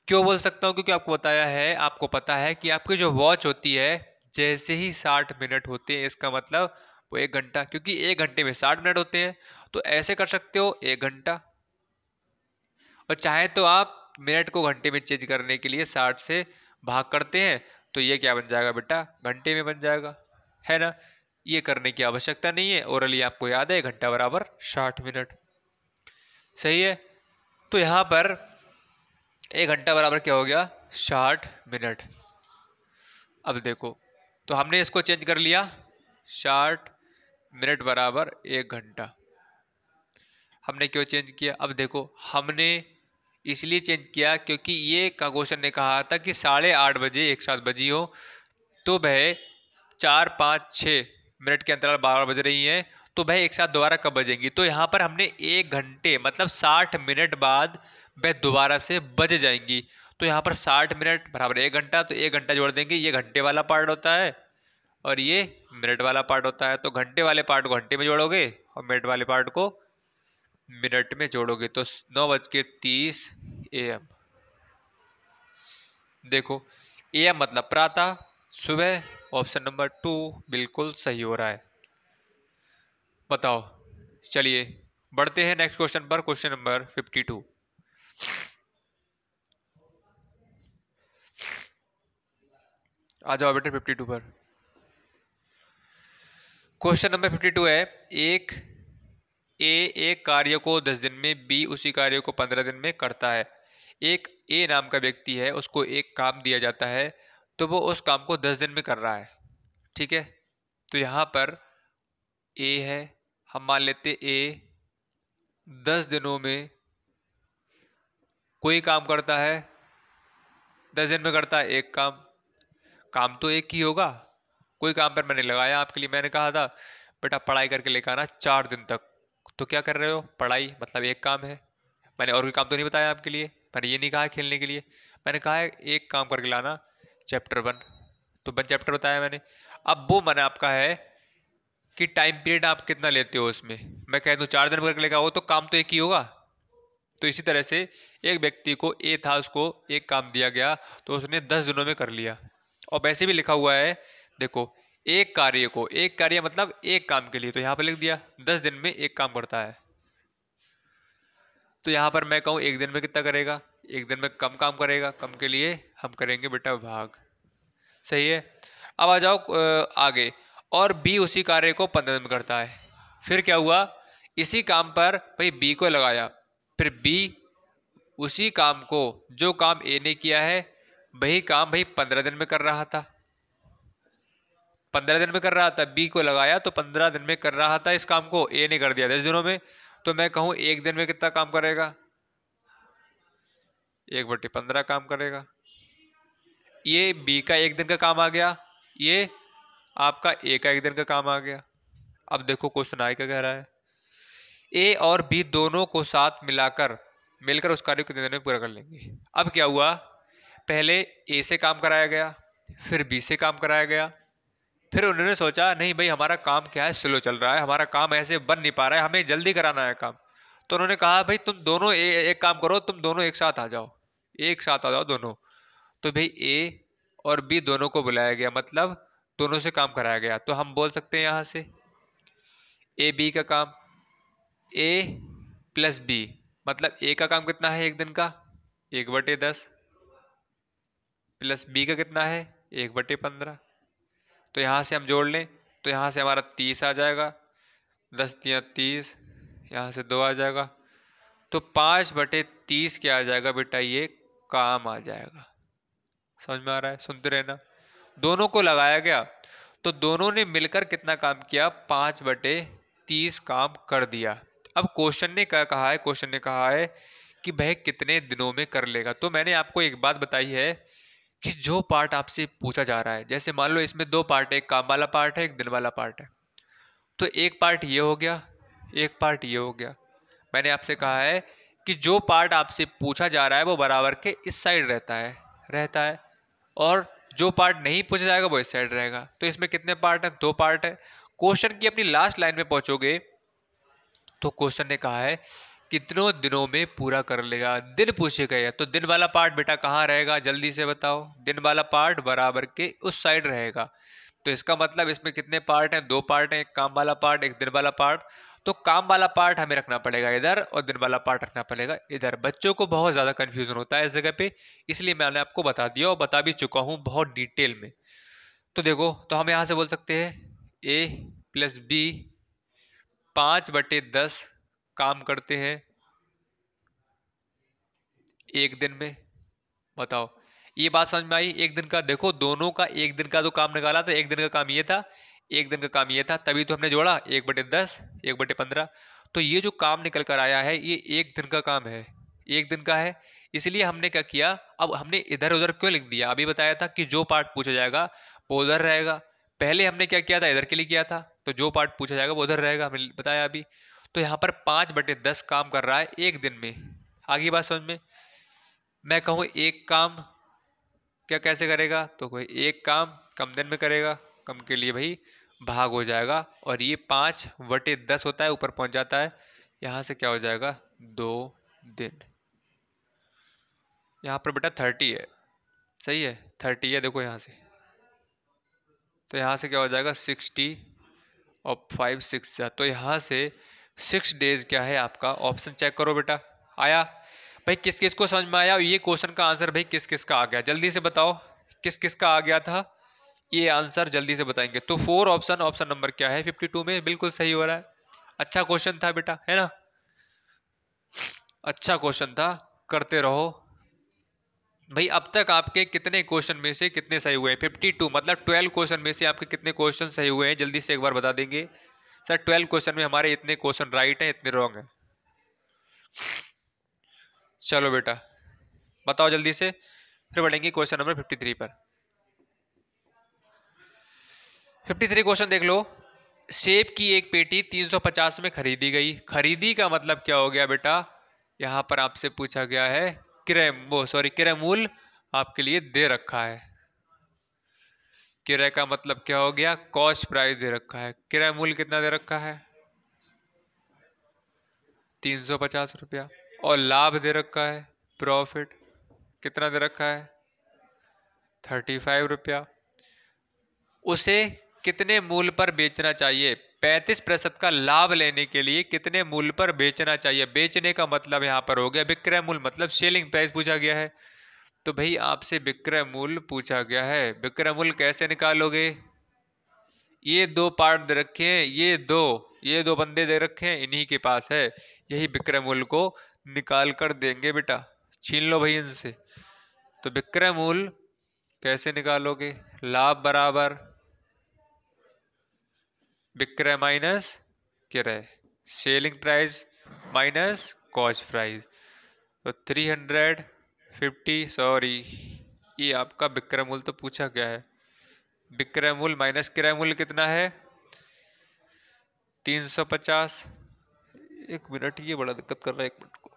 क्यों बोल सकता हूं, क्योंकि आपको बताया है, आपको पता है कि आपकी जो वॉच होती है जैसे ही 60 मिनट होते हैं इसका मतलब वो 1 घंटा, क्योंकि 1 घंटे में 60 मिनट होते हैं। तो ऐसे कर सकते हो 1 घंटा, और चाहे तो आप मिनट को घंटे में चेंज करने के लिए 60 से भाग करते हैं तो ये क्या बन जाएगा बेटा घंटे में बन जाएगा, है ना। ये करने की आवश्यकता नहीं है, ओरली आपको याद है 1 घंटा बराबर 60 मिनट, सही है। तो यहां पर 1 घंटा बराबर क्या हो गया 60 मिनट। अब देखो तो हमने इसको चेंज कर लिया 60 मिनट बराबर 1 घंटा। हमने क्यों चेंज किया, अब देखो हमने इसलिए चेंज किया क्योंकि ये का क्वेश्चन ने कहा था कि 8:30 बजे एक साथ बजी हो, तो वह 4 5 6 मिनट के अंतराल 12 बज रही हैं, तो वह एक साथ दोबारा कब बजेंगी। तो यहाँ पर हमने 1 घंटे मतलब 60 मिनट बाद वह दोबारा से बज जाएंगी। तो यहाँ पर 60 मिनट बराबर 1 घंटा, तो 1 घंटा जोड़ देंगे, ये घंटे वाला पार्ट होता है और ये मिनट वाला पार्ट होता है। तो घंटे वाले पार्ट को घंटे में जोड़ोगे और मिनट वाले पार्ट को मिनट में जोड़ोगे तो 9:30 AM। देखो AM मतलब प्रातः सुबह, ऑप्शन नंबर 2 बिल्कुल सही हो रहा है। बताओ, चलिए बढ़ते हैं नेक्स्ट क्वेश्चन पर, क्वेश्चन नंबर 52। आ जाओ बेटे 52 पर। क्वेश्चन नंबर 52 है, एक कार्य को 10 दिन में, बी उसी कार्य को 15 दिन में करता है। एक ए नाम का व्यक्ति है, उसको एक काम दिया जाता है तो वो उस काम को 10 दिन में कर रहा है, ठीक है। तो यहां पर ए है, हम मान लेते ए 10 दिनों में कोई काम करता है, 10 दिन में करता है एक काम, काम तो एक ही होगा। कोई काम पर मैंने लगाया आपके लिए, मैंने कहा था बेटा पढ़ाई करके लेकर आना 4 दिन तक, तो क्या कर रहे हो, पढ़ाई मतलब एक काम है। मैंने और कोई काम तो नहीं बताया आपके लिए, मैंने ये नहीं कहा खेलने के लिए, मैंने कहा है एक काम करके लाना चैप्टर 1, तो 1 चैप्टर बताया मैंने। अब वो मैंने आपका है कि टाइम पीरियड आप कितना लेते हो उसमें, मैं कह दूं 4 दिन करके लेकर आओ तो काम तो एक ही होगा, तो इसी तरह से एक व्यक्ति को ए था, उसको एक काम दिया गया तो उसने 10 दिनों में कर लिया। और वैसे भी लिखा हुआ है, देखो, एक कार्य मतलब एक काम के लिए, तो यहाँ पर लिख दिया 10 दिन में एक काम करता है। तो यहाँ पर मैं कहूँ एक दिन में कितना करेगा, एक दिन में कम काम करेगा, कम के लिए हम करेंगे बेटा भाग। सही है। अब आ जाओ आगे। और बी उसी कार्य को 15 दिन में करता है। फिर क्या हुआ, इसी काम पर भाई बी को लगाया, फिर बी उसी काम को, जो काम ए ने किया है वही काम भाई 15 दिन में कर रहा था, 15 दिन में कर रहा था, बी को लगाया तो 15 दिन में कर रहा था इस काम को, ए ने कर दिया 10 दिनों में। तो मैं कहूं एक दिन में कितना काम करेगा, 1/15 काम करेगा। ये बी का एक दिन का काम आ गया, ये आपका ए का एक दिन का काम आ गया। अब देखो क्वेश्चन आए क्या कह रहा है, ए और बी दोनों को साथ मिलकर उस कार्य को कितने दिन में पूरा कर लेंगे। अब क्या हुआ, पहले ए से काम कराया गया, फिर बी से काम कराया गया, फिर उन्होंने सोचा नहीं भाई हमारा काम क्या है, स्लो चल रहा है, हमारा काम ऐसे बन नहीं पा रहा है, हमें जल्दी कराना है काम। तो उन्होंने कहा भाई तुम दोनों एक काम करो, तुम दोनों एक साथ आ जाओ, एक साथ आ जाओ दोनों। तो भाई ए और बी दोनों को बुलाया गया, मतलब दोनों से काम कराया गया। तो हम बोल सकते हैं यहां से ए बी का काम, ए प्लस बी, मतलब ए का काम कितना है एक दिन का, 1/10, प्लस बी का कितना है 1/15। तो यहाँ से हम जोड़ लें तो यहाँ से हमारा 30 आ जाएगा, 10 या 30, यहाँ से 2 आ जाएगा, तो 5/30 क्या आ जाएगा बेटा, ये काम आ जाएगा। समझ में आ रहा है, सुनते रहना। दोनों को लगाया गया तो दोनों ने मिलकर कितना काम किया, 5/30 काम कर दिया। अब क्वेश्चन ने क्या कहा है, क्वेश्चन ने कहा है कि वह कितने दिनों में कर लेगा। तो मैंने आपको एक बात बताई है कि जो पार्ट आपसे पूछा जा रहा है, जैसे मान लो इसमें दो पार्ट है, एक काम वाला पार्ट है, एक दिन वाला पार्ट है, तो एक पार्ट ये हो गया, एक पार्ट ये हो गया। मैंने आपसे कहा है कि जो पार्ट आपसे पूछा जा रहा है वो बराबर के इस साइड रहता है, और जो पार्ट नहीं पूछा जाएगा वो इस साइड रहेगा। तो इसमें कितने पार्ट हैं, दो पार्ट है। क्वेश्चन की अपनी लास्ट लाइन में पहुंचोगे तो क्वेश्चन ने कहा है कितनों दिनों में पूरा कर लेगा, दिन पूछे गए हैं, तो दिन वाला पार्ट बेटा कहाँ रहेगा, जल्दी से बताओ। दिन वाला पार्ट बराबर के उस साइड रहेगा। तो इसका मतलब इसमें कितने पार्ट हैं, दो पार्ट हैं, एक काम वाला पार्ट, एक दिन वाला पार्ट। तो काम वाला पार्ट हमें रखना पड़ेगा इधर और दिन वाला पार्ट रखना पड़ेगा इधर। बच्चों को बहुत ज्यादा कंफ्यूजन होता है इस जगह पे, इसलिए मैंने आपको बता दिया और बता भी चुका हूँ बहुत डिटेल में। तो देखो, तो हम यहाँ से बोल सकते हैं ए प्लस बी 5/10 काम करते हैं एक दिन में। बताओ, ये बात समझ में आई। एक दिन का, देखो दोनों का एक दिन का तो काम निकाला, तो एक दिन का काम ये था, एक दिन का काम ये था, तभी तो हमने जोड़ा 1/10 1/15। तो ये जो काम निकल कर आया है ये एक दिन का काम है, एक दिन का है। इसलिए हमने क्या किया, अब हमने इधर उधर क्यों लिख दिया, अभी बताया था कि जो पार्ट पूछा जाएगा वो उधर रहेगा। पहले हमने क्या किया था, इधर के लिए किया था, तो जो पार्ट पूछा जाएगा वो उधर रहेगा, हमने बताया अभी। तो यहाँ पर 5/10 काम कर रहा है एक दिन में। आगे बात समझ में। मैं कहूँ एक काम क्या कैसे करेगा, तो कोई एक काम कम दिन में करेगा, कम के लिए भाई भाग हो जाएगा, और ये 5/10 होता है, ऊपर पहुंच जाता है, यहाँ से क्या हो जाएगा 2 दिन। यहाँ पर बेटा 30 है, सही है 30 है, देखो यहाँ से, तो यहाँ से क्या हो जाएगा 60 और 5 6 तो यहाँ से 6 डेज क्या है आपका, ऑप्शन चेक करो बेटा। आया भाई, किस किस को समझ में आया ये क्वेश्चन का आंसर, भाई किस किस का आ गया, जल्दी से बताओ किस किस का आ गया था ये आंसर, जल्दी से बताएंगे। तो 4 ऑप्शन, ऑप्शन नंबर क्या है 52 में बिल्कुल सही हो रहा है। अच्छा क्वेश्चन था बेटा, है ना, अच्छा क्वेश्चन था, करते रहो भाई। अब तक आपके कितने क्वेश्चन में से कितने सही हुए हैं, 52 मतलब 12 क्वेश्चन में से आपके कितने क्वेश्चन सही हुए हैं, जल्दी से एक बार बता देंगे। सर 12 क्वेश्चन में हमारे इतने क्वेश्चन राइट हैं, इतने रॉन्ग हैं। चलो बेटा बताओ जल्दी से, फिर बढ़ेंगे क्वेश्चन नंबर 53 पर। 53 क्वेश्चन देख लो। सेब की एक पेटी 350 में खरीदी गई। खरीदी का मतलब क्या हो गया बेटा, यहां पर आपसे पूछा गया है क्रय मूल्य आपके लिए दे रखा है। क्रय का मतलब क्या हो गया, कॉस्ट प्राइस दे रखा है। क्रय मूल्य कितना दे रखा है 350 रुपया। और लाभ दे रखा है, प्रॉफिट कितना दे रखा है 35 रुपया। उसे कितने मूल्य पर बेचना चाहिए? 35% का लाभ लेने के लिए कितने मूल्य पर बेचना चाहिए? बेचने का मतलब यहाँ पर हो गया विक्रय मूल्य, मतलब सेलिंग प्राइस पूछा गया है। तो भाई आपसे विक्रय मूल्य पूछा गया है, विक्रय मूल्य कैसे निकालोगे? ये दो पार्ट दे रखे हैं, ये दो बंदे दे रखे हैं, इन्हीं के पास है, यही विक्रय मूल्य को निकाल कर देंगे बेटा, छीन लो भाई इनसे। तो विक्रय मूल्य कैसे निकालोगे? लाभ बराबर विक्रय माइनस क्रय, selling price minus cost price. तो 350, सॉरी ये आपका विक्रय मूल्य तो पूछा गया है, विक्रय मूल्य माइनस क्रय मूल्य कितना है 350। एक मिनट, ये बड़ा दिक्कत कर रहा है, एक मिनट को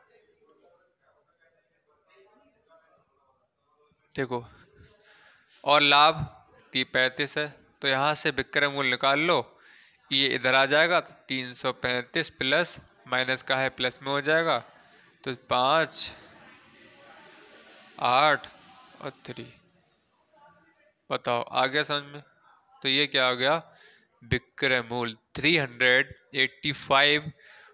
देखो। और लाभ 35 है, तो यहाँ से विक्रय मूल्य निकाल लो, ये इधर आ जाएगा, तो 335 प्लस माइनस का है प्लस में हो जाएगा, तो 5 8 और 3, बताओ आ गया समझ में? तो ये क्या आ गया, विक्रय मूल्य 385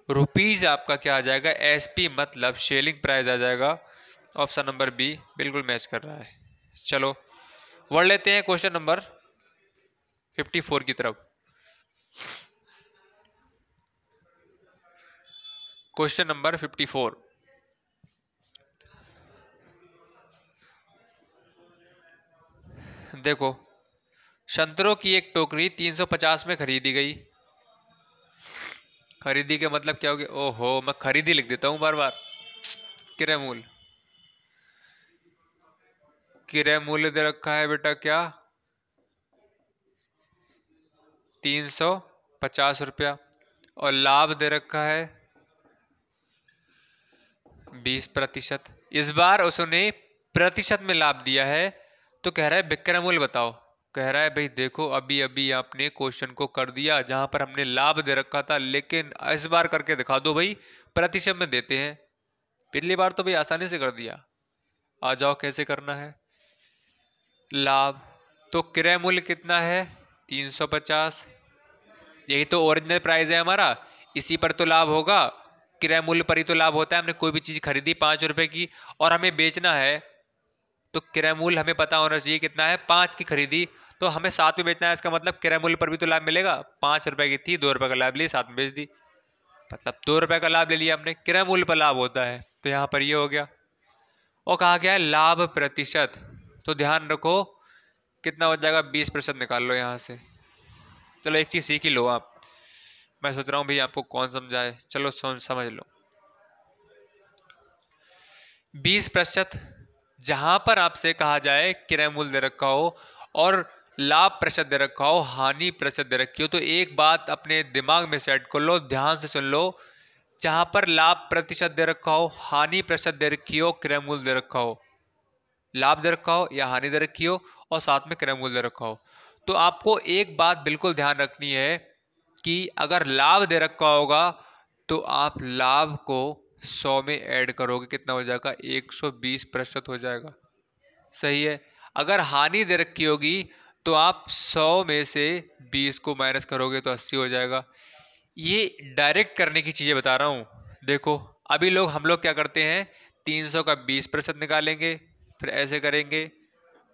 रुपीज आपका क्या आ जाएगा एसपी, मतलब सेलिंग प्राइस आ जाएगा। ऑप्शन नंबर बी बिल्कुल मैच कर रहा है। चलो बढ़ लेते हैं क्वेश्चन नंबर 54 की तरफ। क्वेश्चन नंबर 54, देखो संतरों की एक टोकरी 350 में खरीदी गई। खरीदी के मतलब क्या हो गया, ओहो मैं खरीदी लिख देता हूं बार बार। क्रय मूल्य, क्रय मूल्य दे रखा है बेटा क्या 350 रुपया, और लाभ दे रखा है 20%। इस बार उसने प्रतिशत में लाभ दिया है, तो कह रहा है विक्रय मूल्य बताओ। कह रहा है भाई देखो अभी अभी आपने क्वेश्चन को कर दिया जहां पर हमने लाभ दे रखा था, लेकिन इस बार करके दिखा दो भाई प्रतिशत में देते हैं। पिछली बार तो भाई आसानी से कर दिया, आ जाओ कैसे करना है। लाभ तो क्रय मूल्य कितना है 350, यही तो ओरिजिनल प्राइस है हमारा, इसी पर तो लाभ होगा, क्रय मूल्य पर ही तो लाभ होता है। हमने कोई भी चीज खरीदी 5 रुपए की और हमें बेचना है, तो क्रय मूल्य हमें पता होना चाहिए कितना है, 5 की खरीदी तो हमें 7 में बेचना है, इसका मतलब क्रय मूल्य पर भी तो लाभ मिलेगा। 5 रुपए की थी, 2 रुपए का लाभ लिया, 7 में बेच दी, मतलब 2 रुपए का लाभ ले लिया हमने, क्रय मूल्य पर लाभ होता है, तो यहाँ पर ये हो गया। और कहा गया है लाभ प्रतिशत, तो ध्यान रखो कितना हो जाएगा 20% निकाल लो यहाँ से। चलो एक चीज सीख ही लो आप, मैं सोच रहा हूँ भाई आपको कौन समझाए, चलो समझ लो। 20%, जहां पर आपसे कहा जाए क्रय मूल्य दे रखा हो और लाभ प्रतिशत दे रखा हो, हानि प्रतिशत दे रखी हो, तो एक बात अपने दिमाग में सेट कर लो, ध्यान से सुन लो। जहां पर लाभ प्रतिशत दे रखा हो, हानि प्रतिशत दे रखी हो, क्रय मूल्य दे रखा हो, लाभ दे रखा हो या हानि दे रखी हो और साथ में क्रय मूल्य दे रखा हो, तो आपको एक बात बिल्कुल ध्यान रखनी है कि अगर लाभ दे रखा होगा तो आप लाभ को 100 में ऐड करोगे, कितना हो जाएगा 120% हो जाएगा, सही है। अगर हानि दे रखी होगी तो आप 100 में से 20 को माइनस करोगे तो 80 हो जाएगा। ये डायरेक्ट करने की चीजें बता रहा हूँ। देखो अभी हम लोग क्या करते हैं, 300 का 20% निकालेंगे, फिर ऐसे करेंगे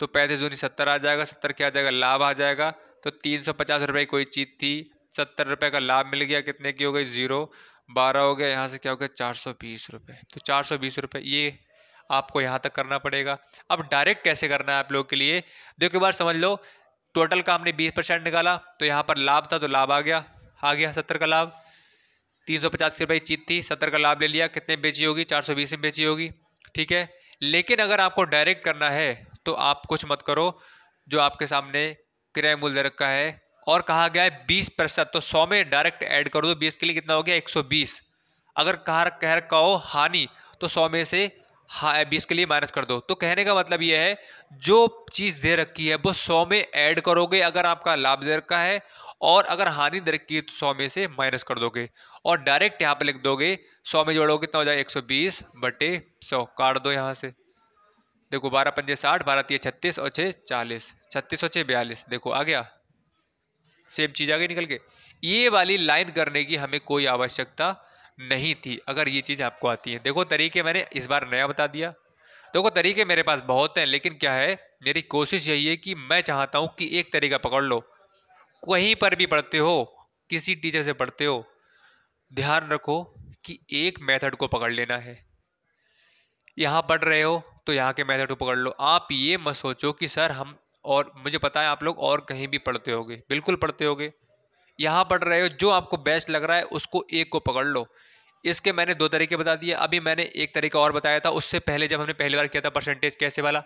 तो 35 दूनी 70 आ जाएगा, 70 क्या आ जाएगा लाभ आ जाएगा। तो 350 रुपए की कोई चीज थी, 70 रुपए का लाभ मिल गया, कितने की हो गई 0, 12 हो गया, यहाँ से क्या हो गया 420 रुपए। तो 420 रुपए ये आपको यहाँ तक करना पड़ेगा। अब डायरेक्ट कैसे करना है आप लोगों के लिए, देखो एक बार समझ लो, टोटल का हमने 20% निकाला, तो यहाँ पर लाभ था तो लाभ आ गया 70 का लाभ। 350 रुपए की चीज थी, 70 का लाभ ले लिया, कितने बेची होगी 420 में बेची होगी, ठीक है। लेकिन अगर आपको डायरेक्ट करना है तो आप कुछ मत करो, जो आपके सामने क्रय मूल्य दे रखा है और कहा गया है 20%, तो 100 में डायरेक्ट ऐड कर दो, 20 के लिए कितना हो गया 120। अगर कह रखा हो हानि तो 100 में से 20 के लिए माइनस कर दो। तो कहने का मतलब यह है जो चीज दे रखी है वो 100 में ऐड करोगे अगर आपका लाभ दे रखा है, और अगर हानि दर की तो 100 में से माइनस कर दोगे और डायरेक्ट यहाँ पे लिख दोगे। 100 में जोड़ोगे कितना हो जाएगा 120/100, काट दो यहाँ से। देखो 12 पंजे 60, 12 तिये 36 और 6 40, 36 और 6 42, देखो आ गया, सेम चीज आ गई निकल के। ये वाली लाइन करने की हमें कोई आवश्यकता नहीं थी अगर ये चीज आपको आती है। देखो तरीके मैंने इस बार नया बता दिया। देखो तरीके मेरे पास बहुत हैं, लेकिन क्या है, मेरी कोशिश यही है कि मैं चाहता हूं कि एक तरीका पकड़ लो। कहीं पर भी पढ़ते हो, किसी टीचर से पढ़ते हो, ध्यान रखो कि एक मेथड को पकड़ लेना है। यहाँ पढ़ रहे हो तो यहाँ के मेथड को पकड़ लो। आप ये मत सोचो कि सर हम, और मुझे पता है आप लोग और कहीं भी पढ़ते होगे, बिल्कुल पढ़ते होगे। यहाँ पढ़ रहे हो, जो आपको बेस्ट लग रहा है उसको एक को पकड़ लो। इसके मैंने दो तरीके बता दिए, अभी मैंने एक तरीका और बताया था उससे पहले जब हमने पहली बार किया था परसेंटेज कैसे वाला।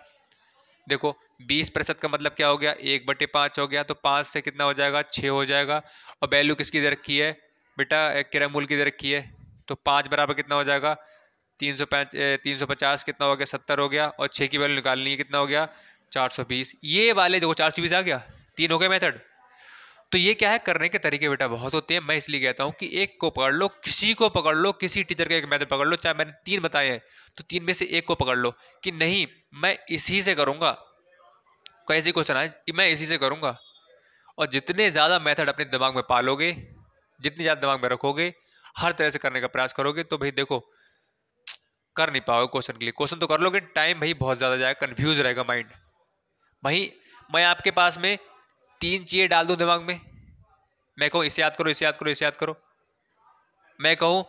देखो 20% का मतलब क्या हो गया, 1/5 हो गया, तो 5 से कितना हो जाएगा 6 हो जाएगा। और वैल्यू किसकी दे रखी है बेटा, किरमूल की दे रखी है, तो 5 बराबर कितना हो जाएगा 350, कितना हो गया 70 हो गया, और 6 की वैल्यू निकालनी है, कितना हो गया 420। ये वाले देखो 420 आ गया, 3 हो गए मेथड। तो ये क्या है, करने के तरीके बेटा बहुत होते हैं। मैं इसलिए कहता हूँ कि एक को पकड़ लो, किसी को पकड़ लो, किसी टीचर का एक मेथड पकड़ लो, चाहे मैंने 3 बताए हैं तो 3 में से एक को पकड़ लो कि नहीं मैं इसी से करूंगा। कैसी क्वेश्चन आए मैं इसी से करूंगा। और जितने ज्यादा मेथड अपने दिमाग में पालोगे, जितनी ज्यादा दिमाग में रखोगे, हर तरह से करने का प्रयास करोगे, तो भाई देखो कर नहीं पाओगे क्वेश्चन के लिए। क्वेश्चन तो कर लोगे, टाइम भाई बहुत ज्यादा जाएगा, कंफ्यूज रहेगा माइंड। भाई मैं आपके पास में 3 चीजें डाल दूं दिमाग में, मैं कहूँ इसे याद करो, इसे याद करो, इसे याद करो, मैं कहूँ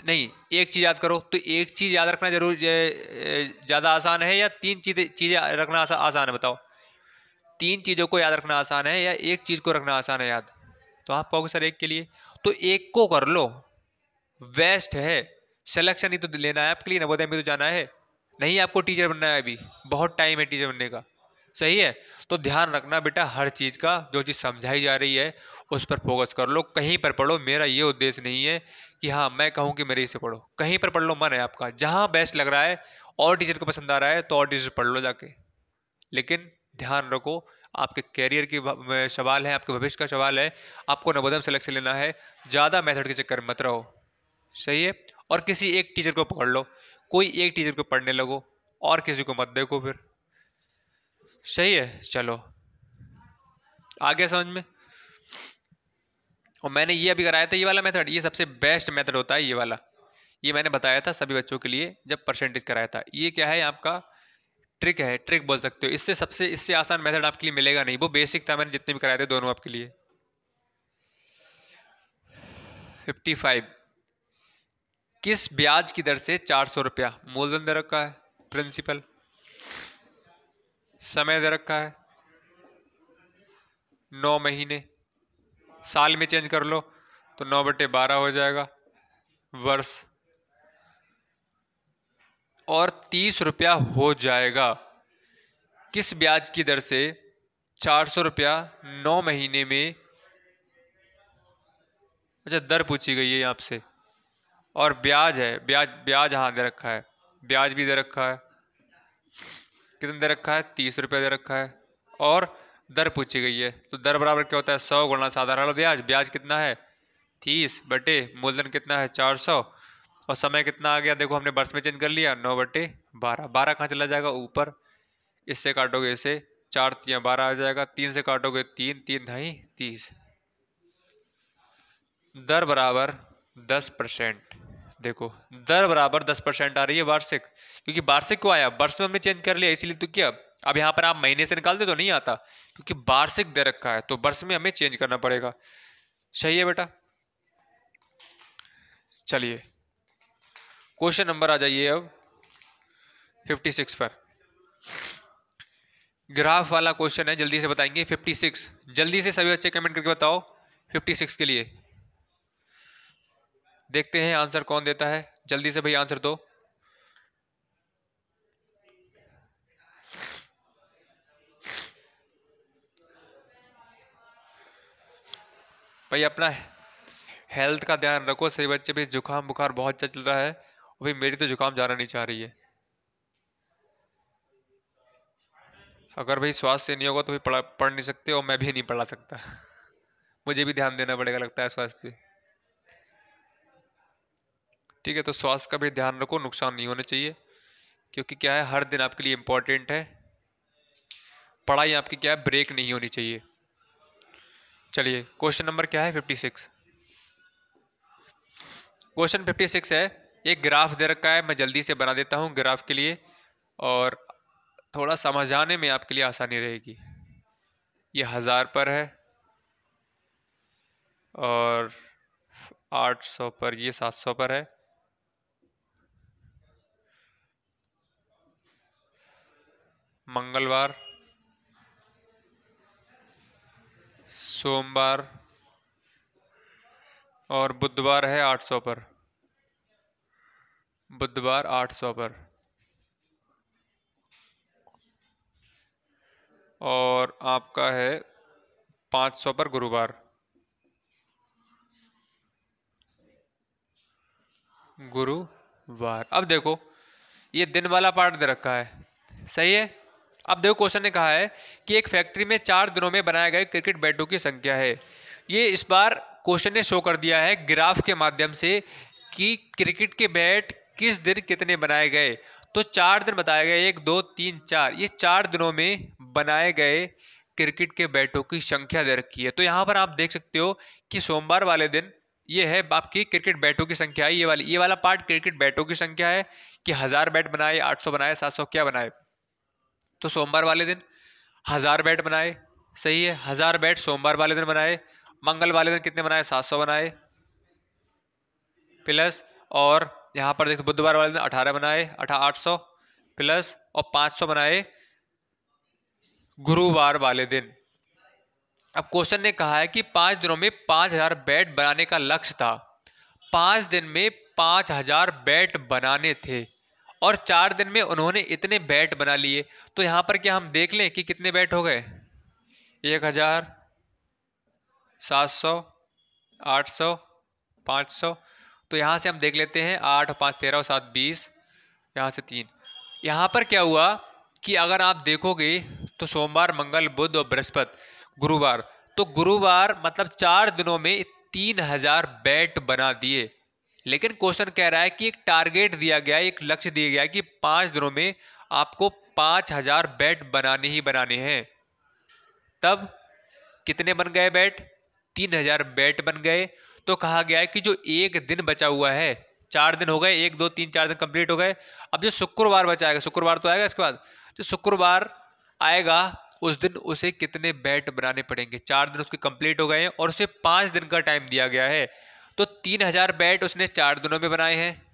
नहीं एक चीज याद करो, तो एक चीज याद रखना जरूर ज्यादा आसान है या 3 चीजें चीजें रखना आसान है, बताओ। 3 चीजों को याद रखना आसान है या एक चीज को रखना आसान है याद? तो आप कहोगे सर एक के लिए, तो एक को कर लो, बेस्ट है। सिलेक्शन ही तो लेना है आपके लिए, नवोदय में तो जाना है, नहीं आपको टीचर बनना है, अभी बहुत टाइम है टीचर बनने का, सही है। तो ध्यान रखना बेटा हर चीज का, जो चीज समझाई जा रही है उस पर फोकस कर लो। कहीं पर पढ़ो, मेरा ये उद्देश्य नहीं है कि हाँ मैं कहूँ कि मेरे से पढ़ो, कहीं पर पढ़ लो, मन है आपका, जहाँ बेस्ट लग रहा है और टीचर को पसंद आ रहा है तो और टीचर पढ़ लो जाके। लेकिन ध्यान रखो आपके कैरियर की सवाल है, आपके भविष्य का सवाल है, आपको नवोदय में सिलेक्शन लेना है, ज़्यादा मेथड के चक्कर में मत रहो, सही है। और किसी एक टीचर को पकड़ लो, कोई एक टीचर को पढ़ने लगो और किसी को मत देखो फिर, सही है। चलो आ गया समझ में। और मैंने ये अभी कराया था ये वाला मेथड, ये सबसे बेस्ट मेथड होता है ये वाला, ये मैंने बताया था सभी बच्चों के लिए जब परसेंटेज कराया था। ये क्या है आपका ट्रिक है, ट्रिक बोल सकते हो। इससे आसान मेथड आपके लिए मिलेगा नहीं, वो बेसिक था, मैंने जितने भी कराए थे दोनों आपके लिए। 55, किस ब्याज की दर से 400 रुपया मूलधन दे रखा है, प्रिंसिपल, समय दे रखा है 9 महीने, साल में चेंज कर लो तो 9/12 हो जाएगा वर्ष, और 30 रुपया हो जाएगा। किस ब्याज की दर से 400 रुपया 9 महीने में, अच्छा दर पूछी गई है आपसे, और ब्याज है, ब्याज ब्याज हाँ दे रखा है, ब्याज भी दे रखा है, कितना दे रखा है 30 रुपया दे रखा है, और दर पूछी गई है। तो दर बराबर क्या होता है 100 गुणा साधारण ब्याज, ब्याज कितना है 30 बटे मूलधन कितना है 400, और समय कितना आ गया देखो हमने वर्ष में चेंज कर लिया 9/12, 12 कहाँ चला जाएगा ऊपर, इससे काटोगे इसे 4 तिया 12 आ जाएगा, 3 से काटोगे 3, 3 ढाई 30, दर बराबर 10%। देखो दर बराबर 10% आ रही है वार्षिक, क्योंकि वार्षिक को आया वर्ष में हमने चेंज कर लिया इसीलिए तो क्या। अब यहाँ पर आप महीने से निकालते तो नहीं आता, क्योंकि वार्षिक दे रखा है तो वर्ष में हमें चेंज करना पड़ेगा, सही है बेटा। चलिए क्वेश्चन नंबर आ जाइए अब 56 पर, ग्राफ वाला क्वेश्चन है, जल्दी से बताएंगे 56, जल्दी से सभी बच्चे कमेंट करके बताओ 56 के लिए। देखते हैं आंसर कौन देता है, जल्दी से भाई आंसर दो। भाई अपना हेल्थ का ध्यान रखो सही बच्चे, भी जुकाम बुखार बहुत चल रहा है, और भाई मेरी तो जुकाम जाना नहीं चाह रही है। अगर भाई स्वास्थ्य से नहीं होगा तो भाई पढ़ नहीं सकते और मैं भी नहीं पढ़ा सकता मुझे भी ध्यान देना पड़ेगा लगता है स्वास्थ्य पे। ठीक है, तो स्वास्थ्य का भी ध्यान रखो, नुकसान नहीं होना चाहिए, क्योंकि क्या है हर दिन आपके लिए इंपॉर्टेंट है। पढ़ाई आपकी क्या है ब्रेक नहीं होनी चाहिए। चलिए क्वेश्चन नंबर क्या है 56। क्वेश्चन 56 है, एक ग्राफ दे रखा है, मैं जल्दी से बना देता हूँ ग्राफ के लिए और थोड़ा समझाने में आपके लिए आसानी रहेगी। ये 1000 पर है और 800 पर, ये 700 पर है। मंगलवार, सोमवार और बुधवार है 800 पर, बुधवार 800 पर, और आपका है 500 पर गुरुवार। गुरुवार, अब देखो ये दिन वाला पार्ट दे रखा है, सही है। अब देखो क्वेश्चन ने कहा है कि एक फैक्ट्री में 4 दिनों में बनाए गए क्रिकेट बैटों की संख्या है। ये इस बार क्वेश्चन ने शो कर दिया है ग्राफ के माध्यम से कि क्रिकेट के बैट किस दिन कितने बनाए गए। तो 4 दिन बताए गए, 1 2 3 4, ये 4 दिनों में बनाए गए क्रिकेट के बैटों की संख्या दे रखी है। तो यहाँ पर आप देख सकते हो कि सोमवार वाले दिन ये है आपकी क्रिकेट बैटों की संख्या है, ये वाला पार्ट क्रिकेट बैटों की संख्या है कि 1000 बैट बनाए, 800 बनाए, 700 क्या बनाए। तो सोमवार वाले दिन 1000 बैट बनाए, सही है, 1000 बैट सोमवार वाले दिन बनाए। मंगल वाले दिन कितने बनाए, 700 बनाए प्लस, और यहाँ पर देखो बुधवार वाले दिन 18 बनाए, 800 प्लस और 500 बनाए गुरुवार वाले दिन। अब क्वेश्चन ने कहा है कि 5 दिनों में 5000 बैट बनाने का लक्ष्य था। 5 दिन में 5000 बैट बनाने थे और 4 दिन में उन्होंने इतने बैट बना लिए। तो यहाँ पर क्या हम देख लें कि कितने बैट हो गए, 1000, 700, 800, 500। तो यहाँ से हम देख लेते हैं 8 5 13 और 7 20, यहाँ से 3। यहाँ पर क्या हुआ कि अगर आप देखोगे तो सोमवार, मंगल, बुध और बृहस्पति, गुरुवार, तो गुरुवार मतलब 4 दिनों में 3000 बैट बना दिए। लेकिन क्वेश्चन कह रहा है कि एक टारगेट दिया गया है, एक लक्ष्य दिया गया है कि 5 दिनों में आपको 5000 बैट बनाने ही बनाने हैं। तब कितने बन गए बैट, 3000 बैट बन गए। तो कहा गया है कि जो एक दिन बचा हुआ है, 4 दिन हो गए, 1 2 3 4 दिन कंप्लीट हो गए। अब जो शुक्रवार बचा आएगा, शुक्रवार तो आएगा इसके बाद, जो शुक्रवार आएगा उस दिन उसे कितने बैट बनाने पड़ेंगे। 4 दिन उसके कंप्लीट हो गए हैं और उसे 5 दिन का टाइम दिया गया है। तो 3000 बैट उसने 4 दिनों में बनाए हैं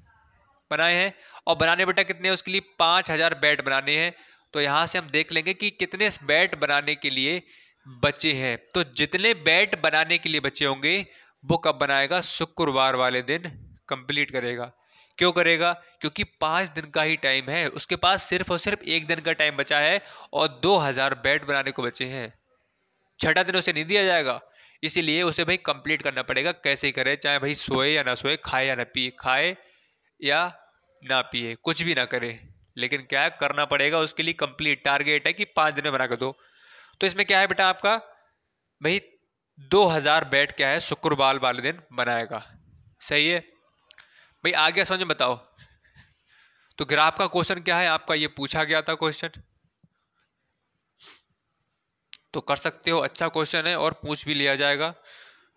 और बनाने बेटा कितने, उसके लिए 5000 बैट बनाने हैं। तो यहां से हम देख लेंगे कि कितने बैट बनाने के लिए बचे हैं। तो जितने बैट बनाने के लिए बचे होंगे वो कब बनाएगा, शुक्रवार वाले दिन कंप्लीट करेगा। क्यों करेगा, क्योंकि 5 दिन का ही टाइम है, उसके पास सिर्फ और सिर्फ 1 दिन का टाइम बचा है और 2000 बैट बनाने को बचे हैं। छठा दिन उसे नहीं दिया जाएगा, इसीलिए उसे भाई कंप्लीट करना पड़ेगा, कैसे ही करे, चाहे भाई सोए या ना सोए, खाए या ना पिए, खाए या ना पिए, कुछ भी ना करे, लेकिन क्या है करना पड़ेगा। उसके लिए कंप्लीट टारगेट है कि 5 दिन में बना कर दो। तो इसमें क्या है बेटा आपका भाई 2000 बैट क्या है शुक्रवार वाले दिन बनाएगा, सही है भाई। आगे समझ में बताओ। तो ग्राफ का क्वेश्चन क्या है आपका, ये पूछा गया था क्वेश्चन, तो कर सकते हो, अच्छा क्वेश्चन है और पूछ भी लिया जाएगा।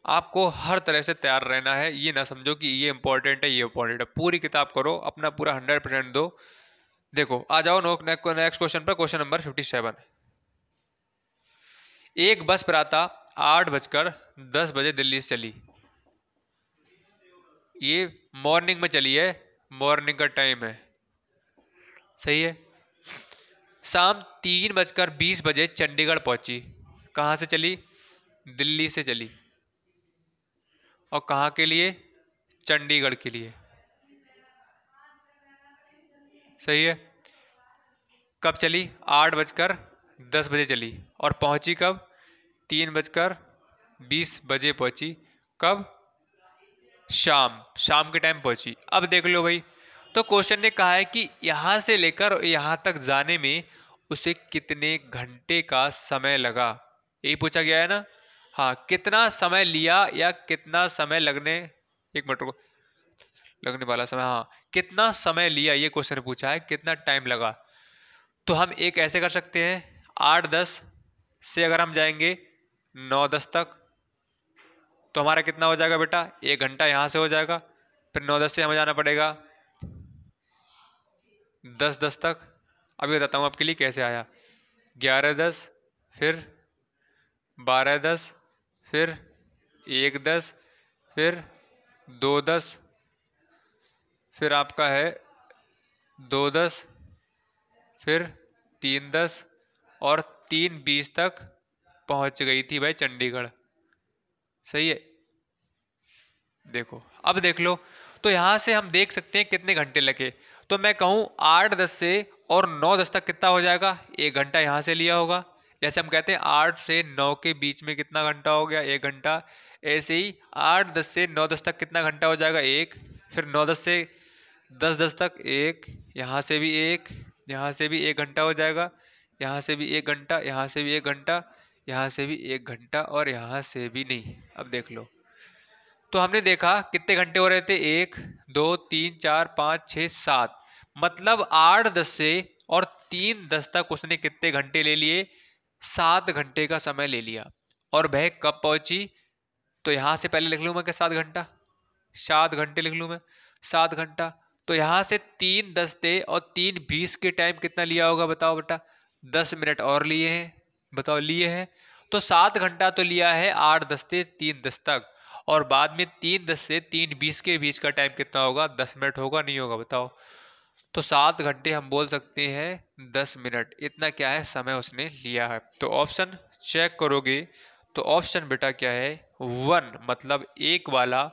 आपको हर तरह से तैयार रहना है, ये ना समझो कि ये इंपॉर्टेंट है ये इंपॉर्टेंट है, पूरी किताब करो, अपना पूरा 100% दो। देखो आ जाओ नेक्स्ट क्वेश्चन पर, क्वेश्चन नंबर 57। एक बस प्रातः 8:10 दिल्ली से चली, ये मॉर्निंग में चली है, मॉर्निंग का टाइम है, सही है। शाम 3:20 चंडीगढ़ पहुंची, कहाँ से चली, दिल्ली से चली, और कहाँ के लिए, चंडीगढ़ के लिए, सही है। कब चली, 8:10 चली और पहुंची कब, 3:20 पहुंची, कब, शाम के टाइम पहुंची। अब देख लो भाई, तो क्वेश्चन ने कहा है कि यहां से लेकर यहां तक जाने में उसे कितने घंटे का समय लगा, यही पूछा गया है ना। हाँ, कितना समय लिया या कितना समय लगने, एक मिनट को, लगने वाला समय, हाँ कितना समय लिया, ये क्वेश्चन पूछा है कितना टाइम लगा। तो हम एक ऐसे कर सकते हैं, 8-10 से अगर हम जाएंगे 9-10 तक, तो हमारा कितना हो जाएगा बेटा, 1 घंटा यहाँ से हो जाएगा। फिर 9-10 से हमें जाना पड़ेगा 10-10 तक। अभी बताता हूँ आपके लिए कैसे आया। 11-10, फिर 12-10, फिर 1-10, फिर 2-10, फिर आपका है 2-10, फिर 3-10, और 3-20 तक पहुंच गई थी भाई चंडीगढ़। सही है। देखो अब देख लो, तो यहां से हम देख सकते हैं कितने घंटे लगे। तो मैं कहूं 8-10 से और 9-10 तक कितना हो जाएगा, 1 घंटा यहां से लिया होगा। जैसे हम कहते हैं 8 से 9 के बीच में कितना घंटा हो गया, 1 घंटा। ऐसे ही 8-10 से 9-10 तक कितना घंटा हो जाएगा, 1। फिर 9-10 से 10-10 तक 1, यहाँ से भी 1, यहाँ से भी 1 घंटा हो जाएगा, यहाँ से भी 1 घंटा, यहाँ से भी 1 घंटा, यहाँ से भी 1 घंटा, और यहाँ से भी नहीं। अब देख लो, तो हमने देखा कितने घंटे हो रहे थे, 1 2 3 4 5 6 7, मतलब 8-10 से और 3-10 तक उसने कितने घंटे ले लिए, 7 घंटे का समय ले लिया। और वह कब पहुंची, तो यहां से पहले लिख लूं मैं क्या, 7 घंटा, 7 घंटे लिख लूं मैं, 7 घंटा। तो यहां से 3-10 थे और 3-20 के टाइम कितना लिया होगा, बताओ बेटा, 10 मिनट और लिए हैं, बताओ लिए हैं। तो 7 घंटा तो लिया है 8-10 से 3-10 तक, और बाद में 3-10 से 3-20 के बीच का टाइम कितना होगा, 10 मिनट होगा, नहीं होगा, बताओ। तो 7 घंटे हम बोल सकते हैं 10 मिनट, इतना क्या है समय उसने लिया है। तो ऑप्शन चेक करोगे तो ऑप्शन बेटा क्या है, 1, मतलब एक वाला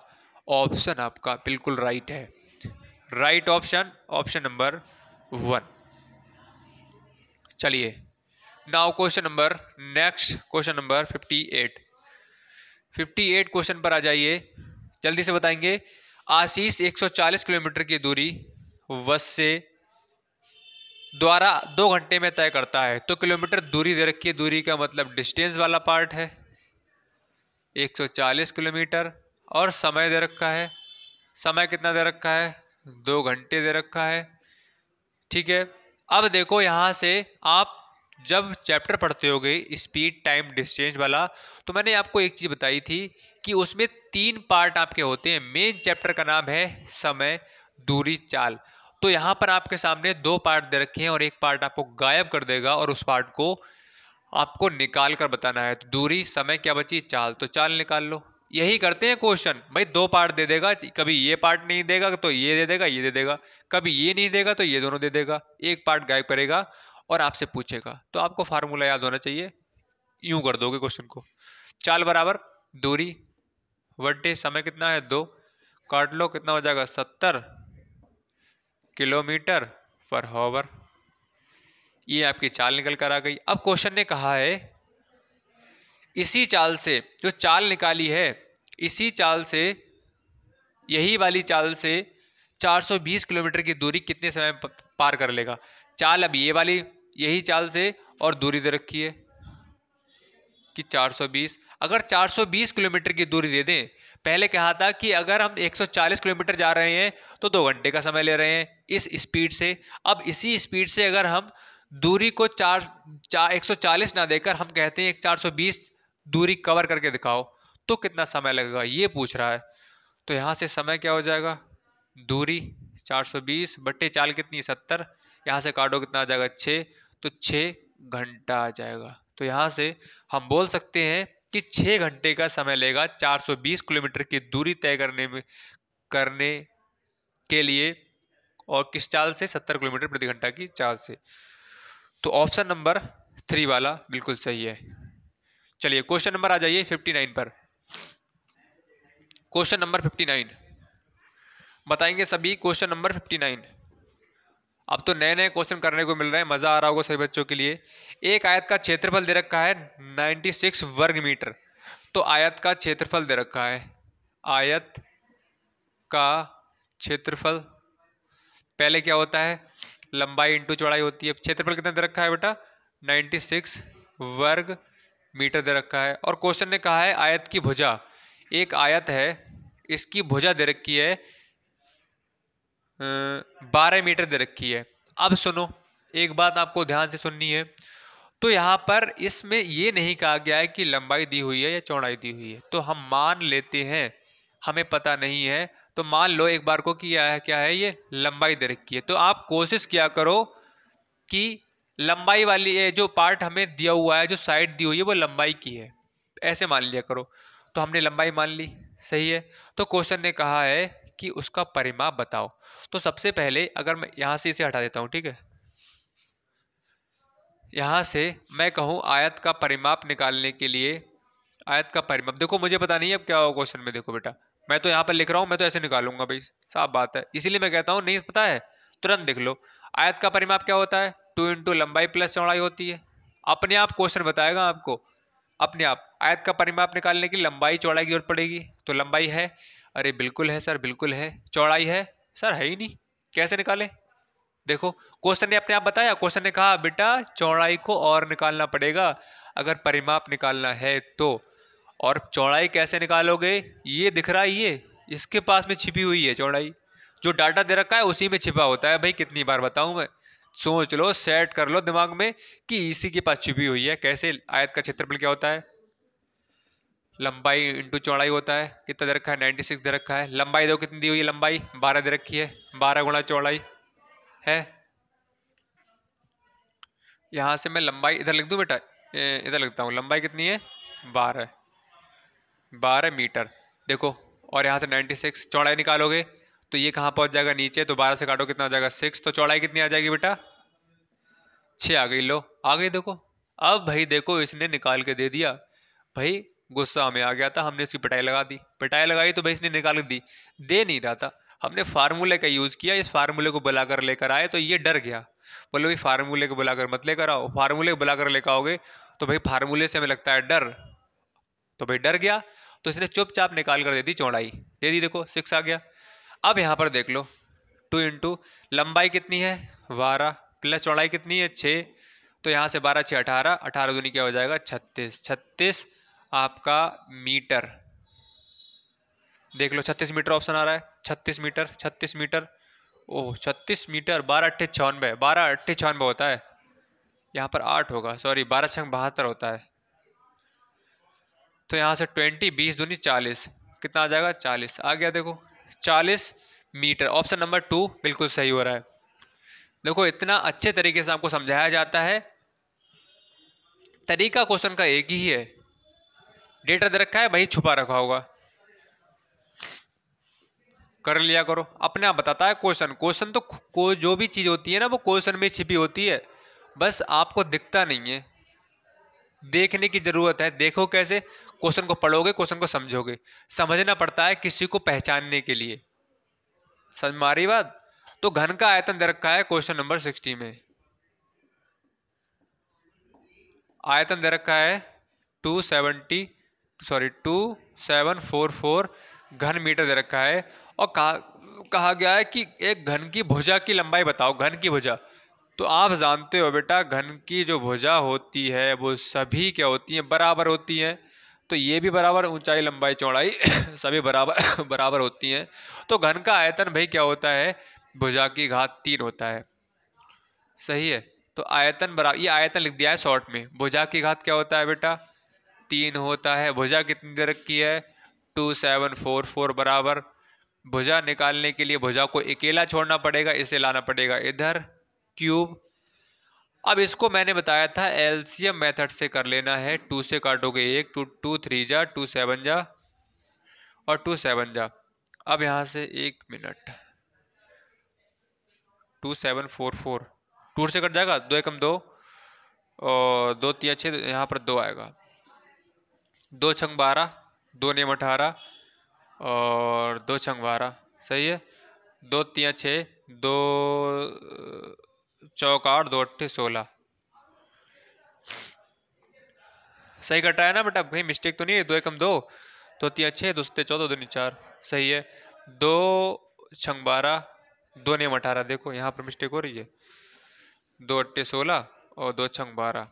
ऑप्शन आपका बिल्कुल राइट है। Right option, option number 1। चलिए now question number, next question number 58। 58 question पर आ जाइए, जल्दी से बताएंगे। आशीष 140 किलोमीटर की दूरी बस से द्वारा 2 घंटे में तय करता है। तो किलोमीटर दूरी दे रखी है, दूरी का मतलब डिस्टेंस वाला पार्ट है, 140 किलोमीटर, और समय दे रखा है, समय कितना दे रखा है, 2 घंटे दे रखा है। ठीक है। अब देखो यहां से आप जब चैप्टर पढ़ते होगे स्पीड टाइम डिस्टेंस वाला, तो मैंने आपको एक चीज बताई थी कि उसमें 3 पार्ट आपके होते हैं। मेन चैप्टर का नाम है समय, दूरी, चाल। तो यहां पर आपके सामने 2 पार्ट दे रखे हैं और एक पार्ट आपको गायब कर देगा, और उस पार्ट को आपको निकाल कर बताना है। तो दूरी, समय, क्या बची, चाल। तो चाल निकाल लो। यही करते हैं क्वेश्चन भाई, 2 पार्ट दे देगा, कभी ये पार्ट नहीं देगा तो ये दे देगा, ये दे देगा, कभी ये नहीं देगा तो ये दोनों दे देगा, एक पार्ट गायब करेगा और आपसे पूछेगा। तो आपको फार्मूला याद होना चाहिए, यूं कर दोगे क्वेश्चन को। चाल बराबर दूरी बटे समय, कितना है 2, काट लो, कितना हो जाएगा 70 किलोमीटर पर हॉवर। ये आपकी चाल निकल कर आ गई। अब क्वेश्चन ने कहा है इसी चाल से, जो चाल निकाली है इसी चाल से, यही वाली चाल से 420 किलोमीटर की दूरी कितने समय में पार कर लेगा। चाल अब ये वाली, यही चाल से, और दूरी दे रखी है कि 420। अगर 420 किलोमीटर की दूरी दे दें, पहले कहा था कि अगर हम 140 किलोमीटर जा रहे हैं तो 2 घंटे का समय ले रहे हैं इस स्पीड से। अब इसी स्पीड से अगर हम दूरी को 140 ना देकर हम कहते हैं 420 दूरी कवर करके दिखाओ, तो कितना समय लगेगा, ये पूछ रहा है। तो यहां से समय क्या हो जाएगा, दूरी 420 बट्टे चाल कितनी 70, यहाँ से काटो कितना आ जाएगा 6, तो 6 घंटा आ जाएगा। तो यहाँ से हम बोल सकते हैं कि 6 घंटे का समय लेगा 420 किलोमीटर की दूरी तय करने के लिए, और किस चाल से, 70 किलोमीटर प्रति घंटा की चाल से। तो ऑप्शन नंबर 3 वाला बिल्कुल सही है। चलिए क्वेश्चन नंबर आ जाइए 59 पर। क्वेश्चन नंबर 59 बताएंगे सभी, क्वेश्चन नंबर 59। अब तो नए नए क्वेश्चन करने को मिल रहे हैं, मजा आ रहा होगा सभी बच्चों के लिए। एक आयत का क्षेत्रफल दे रखा है 96 वर्ग मीटर। तो आयत का क्षेत्रफल दे रखा है, आयत का क्षेत्रफल पहले क्या होता है, लंबाई इंटू चौड़ाई होती है। क्षेत्रफल कितना दे रखा है बेटा, 96 वर्ग मीटर दे रखा है। और क्वेश्चन ने कहा है आयत की भुजा, एक आयत है, इसकी भुजा दे रखी है 12 मीटर दे रखी है। अब सुनो, एक बात आपको ध्यान से सुननी है। तो यहाँ पर इसमें ये नहीं कहा गया है कि लंबाई दी हुई है या चौड़ाई दी हुई है, तो हम मान लेते हैं, हमें पता नहीं है तो मान लो एक बार को कि क्या है ये लंबाई दे रखी है। तो आप कोशिश किया करो कि लंबाई वाली ये जो पार्ट हमें दिया हुआ है, जो साइड दी हुई है वो लंबाई की है, ऐसे मान लिया करो। तो हमने लंबाई मान ली, सही है। तो क्वेश्चन ने कहा है कि उसका परिमाप बताओ। तो सबसे पहले अगर मैं यहाँ से इसे हटा देता हूँ, ठीक है, यहाँ से मैं कहूँ आयत का परिमाप निकालने के लिए, आयत का परिमाप देखो, मुझे पता नहीं है अब क्या होगा क्वेश्चन में। देखो बेटा, मैं तो यहाँ पर लिख रहा हूँ, मैं तो ऐसे निकालूंगा भाई, साफ बात है, इसीलिए मैं कहता हूँ नहीं पता है तुरंत देख लो। आयत का परिमाप क्या होता है? 2 इंटू लंबाई प्लस चौड़ाई होती है। अपने आप क्वेश्चन बताएगा आपको, अपने आप आयत का परिमाप निकालने की लंबाई चौड़ाई की जरूरत पड़ेगी। तो लंबाई है, अरे बिल्कुल है सर, बिल्कुल है। चौड़ाई है सर, है ही नहीं, कैसे निकाले? देखो क्वेश्चन ने अपने आप बताया, क्वेश्चन ने कहा बेटा चौड़ाई को और निकालना पड़ेगा अगर परिमाप निकालना है तो। और चौड़ाई कैसे निकालोगे? ये दिख रहा है, ये इसके पास में छिपी हुई है चौड़ाई, जो डाटा दे रखा है उसी में छिपा होता है। भाई कितनी बार बताऊं मैं, सोच लो, सेट कर लो दिमाग में कि इसी के पास छिपी हुई है। कैसे? आयत का क्षेत्रफल क्या होता है? लंबाई इंटू चौड़ाई होता है। कितना दे रखा है? 96 दे रखा है। लंबाई दो कितनी दी हुई है? लंबाई 12 दे रखी है, 12 गुणा चौड़ाई है। यहाँ से मैं लंबाई इधर लिख दूं बेटा, इधर लिखता हूँ, लंबाई कितनी है? 12, 12 मीटर। देखो, और यहाँ से 96, चौड़ाई निकालोगे तो ये कहाँ पहुँच जाएगा? नीचे। तो 12 से काटो कितना आ जाएगा? 6। तो चौड़ाई कितनी आ जाएगी बेटा? 6 आ गई। लो आ गई। देखो अब भाई, देखो इसने निकाल के दे दिया। भाई गुस्सा में आ गया था, हमने इसकी पिटाई लगा दी, पिटाई लगाई तो भाई इसने निकाल के दी। दे नहीं रहा था, हमने फार्मूले का यूज किया, इस फार्मूले को बुलाकर लेकर आए तो ये डर गया। बोले भाई फार्मूले को बुलाकर मत लेकर आओ, फार्मूले को बुलाकर लेकर आओगे तो भाई फार्मूले से हमें लगता है डर, तो भाई डर गया। तो इसने चुपचाप निकाल कर दे दी, चौड़ाई दे दी। देखो 6 आ गया। अब यहाँ पर देख लो, 2 इंटू लंबाई कितनी है? 12 प्लस चौड़ाई कितनी है? 6। तो यहाँ से 12 6 18, 18 दूनी क्या हो जाएगा? 36, 36 आपका मीटर। देख लो 36 मीटर ऑप्शन आ रहा है, 36 मीटर, 36 मीटर। ओह 36 मीटर, 12 अट्ठे 96, 12 अट्ठे 96 होता है। यहाँ पर 8 होगा, सॉरी 12 छंग 72 होता है। तो यहाँ से 20, 20 दूनी 40, कितना आ जाएगा? 40 आ गया। देखो 40 मीटर, ऑप्शन नंबर 2 बिल्कुल सही हो रहा है। देखो इतना अच्छे तरीके से आपको समझाया जाता है, तरीका क्वेश्चन का एक ही है, डेटा दे रखा है, वही छुपा रखा होगा, कर लिया करो। अपने आप बताता है क्वेश्चन। क्वेश्चन तो कोई जो भी चीज होती है ना वो क्वेश्चन में छिपी होती है, बस आपको दिखता नहीं है, देखने की जरूरत है। देखो कैसे, क्वेश्चन को पढ़ोगे, क्वेश्चन को समझोगे, समझना पड़ता है किसी को पहचानने के लिए। समझ में आ रही बात? तो घन का आयतन दे रखा है क्वेश्चन नंबर 60 में, आयतन दे रखा है 2744 घन मीटर दे रखा है। और कहा गया है कि एक घन की भुजा की लंबाई बताओ, घन की भुजा। तो आप जानते हो बेटा, घन की जो भुजा होती है वो सभी क्या होती हैं? बराबर होती हैं। तो ये भी बराबर, ऊंचाई लंबाई चौड़ाई सभी बराबर बराबर होती हैं। तो घन का आयतन भाई क्या होता है? भुजा की घात 3 होता है, सही है। तो आयतन बराबर, ये आयतन लिख दिया है शॉर्ट में, भुजा की घात क्या होता है बेटा? 3 होता है। भुजा कितनी दे रखी है? 2744 बराबर। भुजा निकालने के लिए भुजा को अकेला छोड़ना पड़ेगा, इसे लाना पड़ेगा इधर, क्यूब। अब इसको मैंने बताया था एलसीएम मेथड से कर लेना है। 2 से काटोगे 1, 2 2 3 जा, 2 7 जा और 2 7 जा। अब यहाँ से 1 मिनट, 2744 2 से कट जाएगा, 2 एकम 2 और 2 3 6, यहाँ पर 2 आएगा। 2 छंग 12, 2 नेम 18 और 2 छंग 12, सही है। 2 3 6, 2 चौक 8, 2 अट्ठे 16, सही कट रहा है ना बेटा? कहीं मिस्टेक तो नहीं है? 2 एकम 2, 2 3 6, 2 7 14, 2 4, सही है। 2 छंग 12, 2 नेम 18, देखो यहाँ पर मिस्टेक हो रही है। 2 अट्ठे 16 और 2 छंग 12,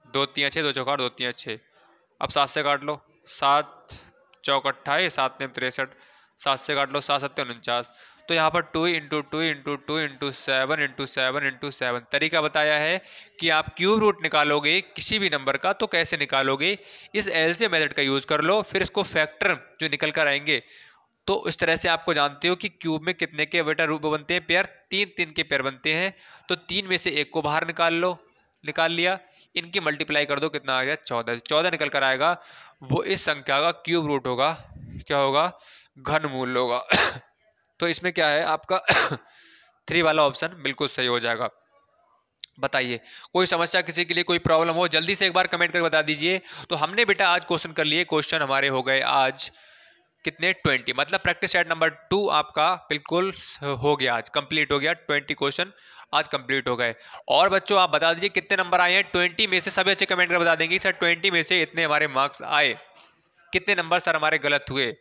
2 3 6, 2 चौक 8, 2 3 6, अब 7 से काट लो, 7 चौक 28, 7 ने 63, 7 से काट लो, 7 7 49। तो यहाँ पर 2 into 2 into 2 into 7 into 7 into 7 तरीका बताया है कि आप क्यूब रूट निकालोगे किसी भी नंबर का तो कैसे निकालोगे। इस एलसीएम मेथड का यूज़ कर लो, फिर इसको फैक्टर जो निकल कर आएंगे तो इस तरह से आपको जानते हो कि क्यूब में कितने के बेटा रूप बनते हैं, पेयर 3 के पेयर बनते हैं। तो 3 में से एक को बाहर निकाल लो, निकाल लिया, इनकी मल्टीप्लाई कर दो, कितना आ गया 14, 14 निकल कर आएगा, वो इस संख्या का क्यूब रूट होगा, क्या होगा, घनमूल होगा। तो इसमें क्या है आपका 3 वाला ऑप्शन बिल्कुल सही हो जाएगा। बताइए कोई समस्या, किसी के लिए कोई प्रॉब्लम हो जल्दी से एक बार कमेंट करके बता दीजिए। तो हमने बेटा आज क्वेश्चन कर लिए, क्वेश्चन हमारे हो गए आज कितने 20, मतलब प्रैक्टिस सेट नंबर 2 आपका बिल्कुल हो गया, आज कंप्लीट हो गया, 20 क्वेश्चन आज कंप्लीट हो गए। और बच्चों आप बता दीजिए कितने नंबर आए हैं 20 में से, सभी अच्छे कमेंट कर बता देंगे सर 20 में से इतने हमारे मार्क्स आए, कितने नंबर सर हमारे गलत हुए।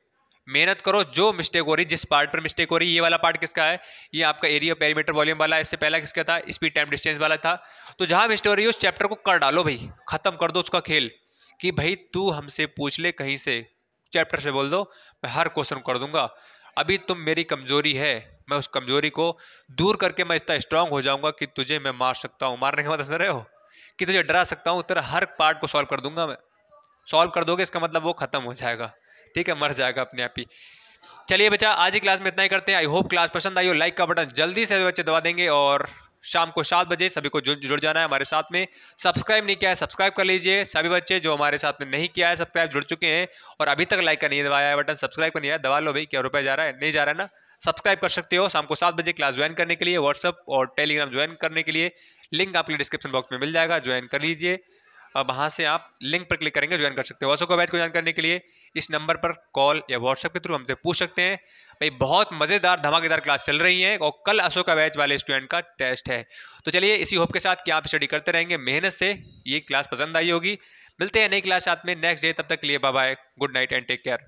मेहनत करो, जो मिस्टेक हो रही, जिस पार्ट पर मिस्टेक हो रही, ये वाला पार्ट किसका है, ये आपका एरिया पेरीमीटर वॉल्यूम वाला, इससे पहला किसका था, स्पीड टाइम डिस्टेंस वाला था। तो जहां मिस्टेक हो रही है उस चैप्टर को कर डालो भाई, खत्म कर दो उसका खेल, कि भाई तू हमसे पूछ ले कहीं से, चैप्टर से बोल दो मैं हर क्वेश्चन कर दूंगा। अभी तुम मेरी कमजोरी है, मैं उस कमजोरी को दूर करके मैं इतना स्ट्रांग हो जाऊंगा कि तुझे मैं मार सकता हूँ, मारने का मतलब समझ रहे हो, कि तुझे डरा सकता हूँ, तेरा हर पार्ट को सॉल्व कर दूंगा मैं। सॉल्व कर दोगे इसका मतलब वो खत्म हो जाएगा, ठीक है, मर जाएगा अपने आप ही। चलिए बच्चा आज की क्लास में इतना ही करते हैं। आई होप क्लास पसंद आई हो, लाइक का बटन जल्दी से बच्चे दबा देंगे, और शाम को 7 बजे सभी को जुड़ जाना है हमारे साथ में। सब्सक्राइब नहीं किया है सब्सक्राइब कर लीजिए, सभी बच्चे जो हमारे साथ में नहीं किया है सब्सक्राइब जुड़ चुके हैं, और अभी तक लाइक का नहीं दबाया है बटन, सब्सक्राइब का नहीं है, दबा लो भाई, क्या रुपये जा रहा है, नहीं जा रहा है ना। सब्सक्राइब कर सकते हो, शाम को 7 बजे क्लास ज्वाइन करने के लिए, व्हाट्सअप और टेलीग्राम ज्वाइन करने के लिए लिंक आपके डिस्क्रिप्शन बॉक्स में मिल जाएगा, ज्वाइन कर लीजिए। अब वहाँ से आप लिंक पर क्लिक करेंगे, ज्वाइन कर सकते हो। अशोका बैच को ज्वाइन करने के लिए इस नंबर पर कॉल या व्हाट्सएप के थ्रू हमसे पूछ सकते हैं। भाई बहुत मज़ेदार धमाकेदार क्लास चल रही है, और कल अशोका बैच वाले स्टूडेंट का टेस्ट है। तो चलिए इसी होप के साथ कि आप स्टडी करते रहेंगे मेहनत से, ये क्लास पसंद आई होगी। मिलते हैं नई क्लास साथ में नेक्स्ट डे, तब तक के लिए bye bye, good night and take care.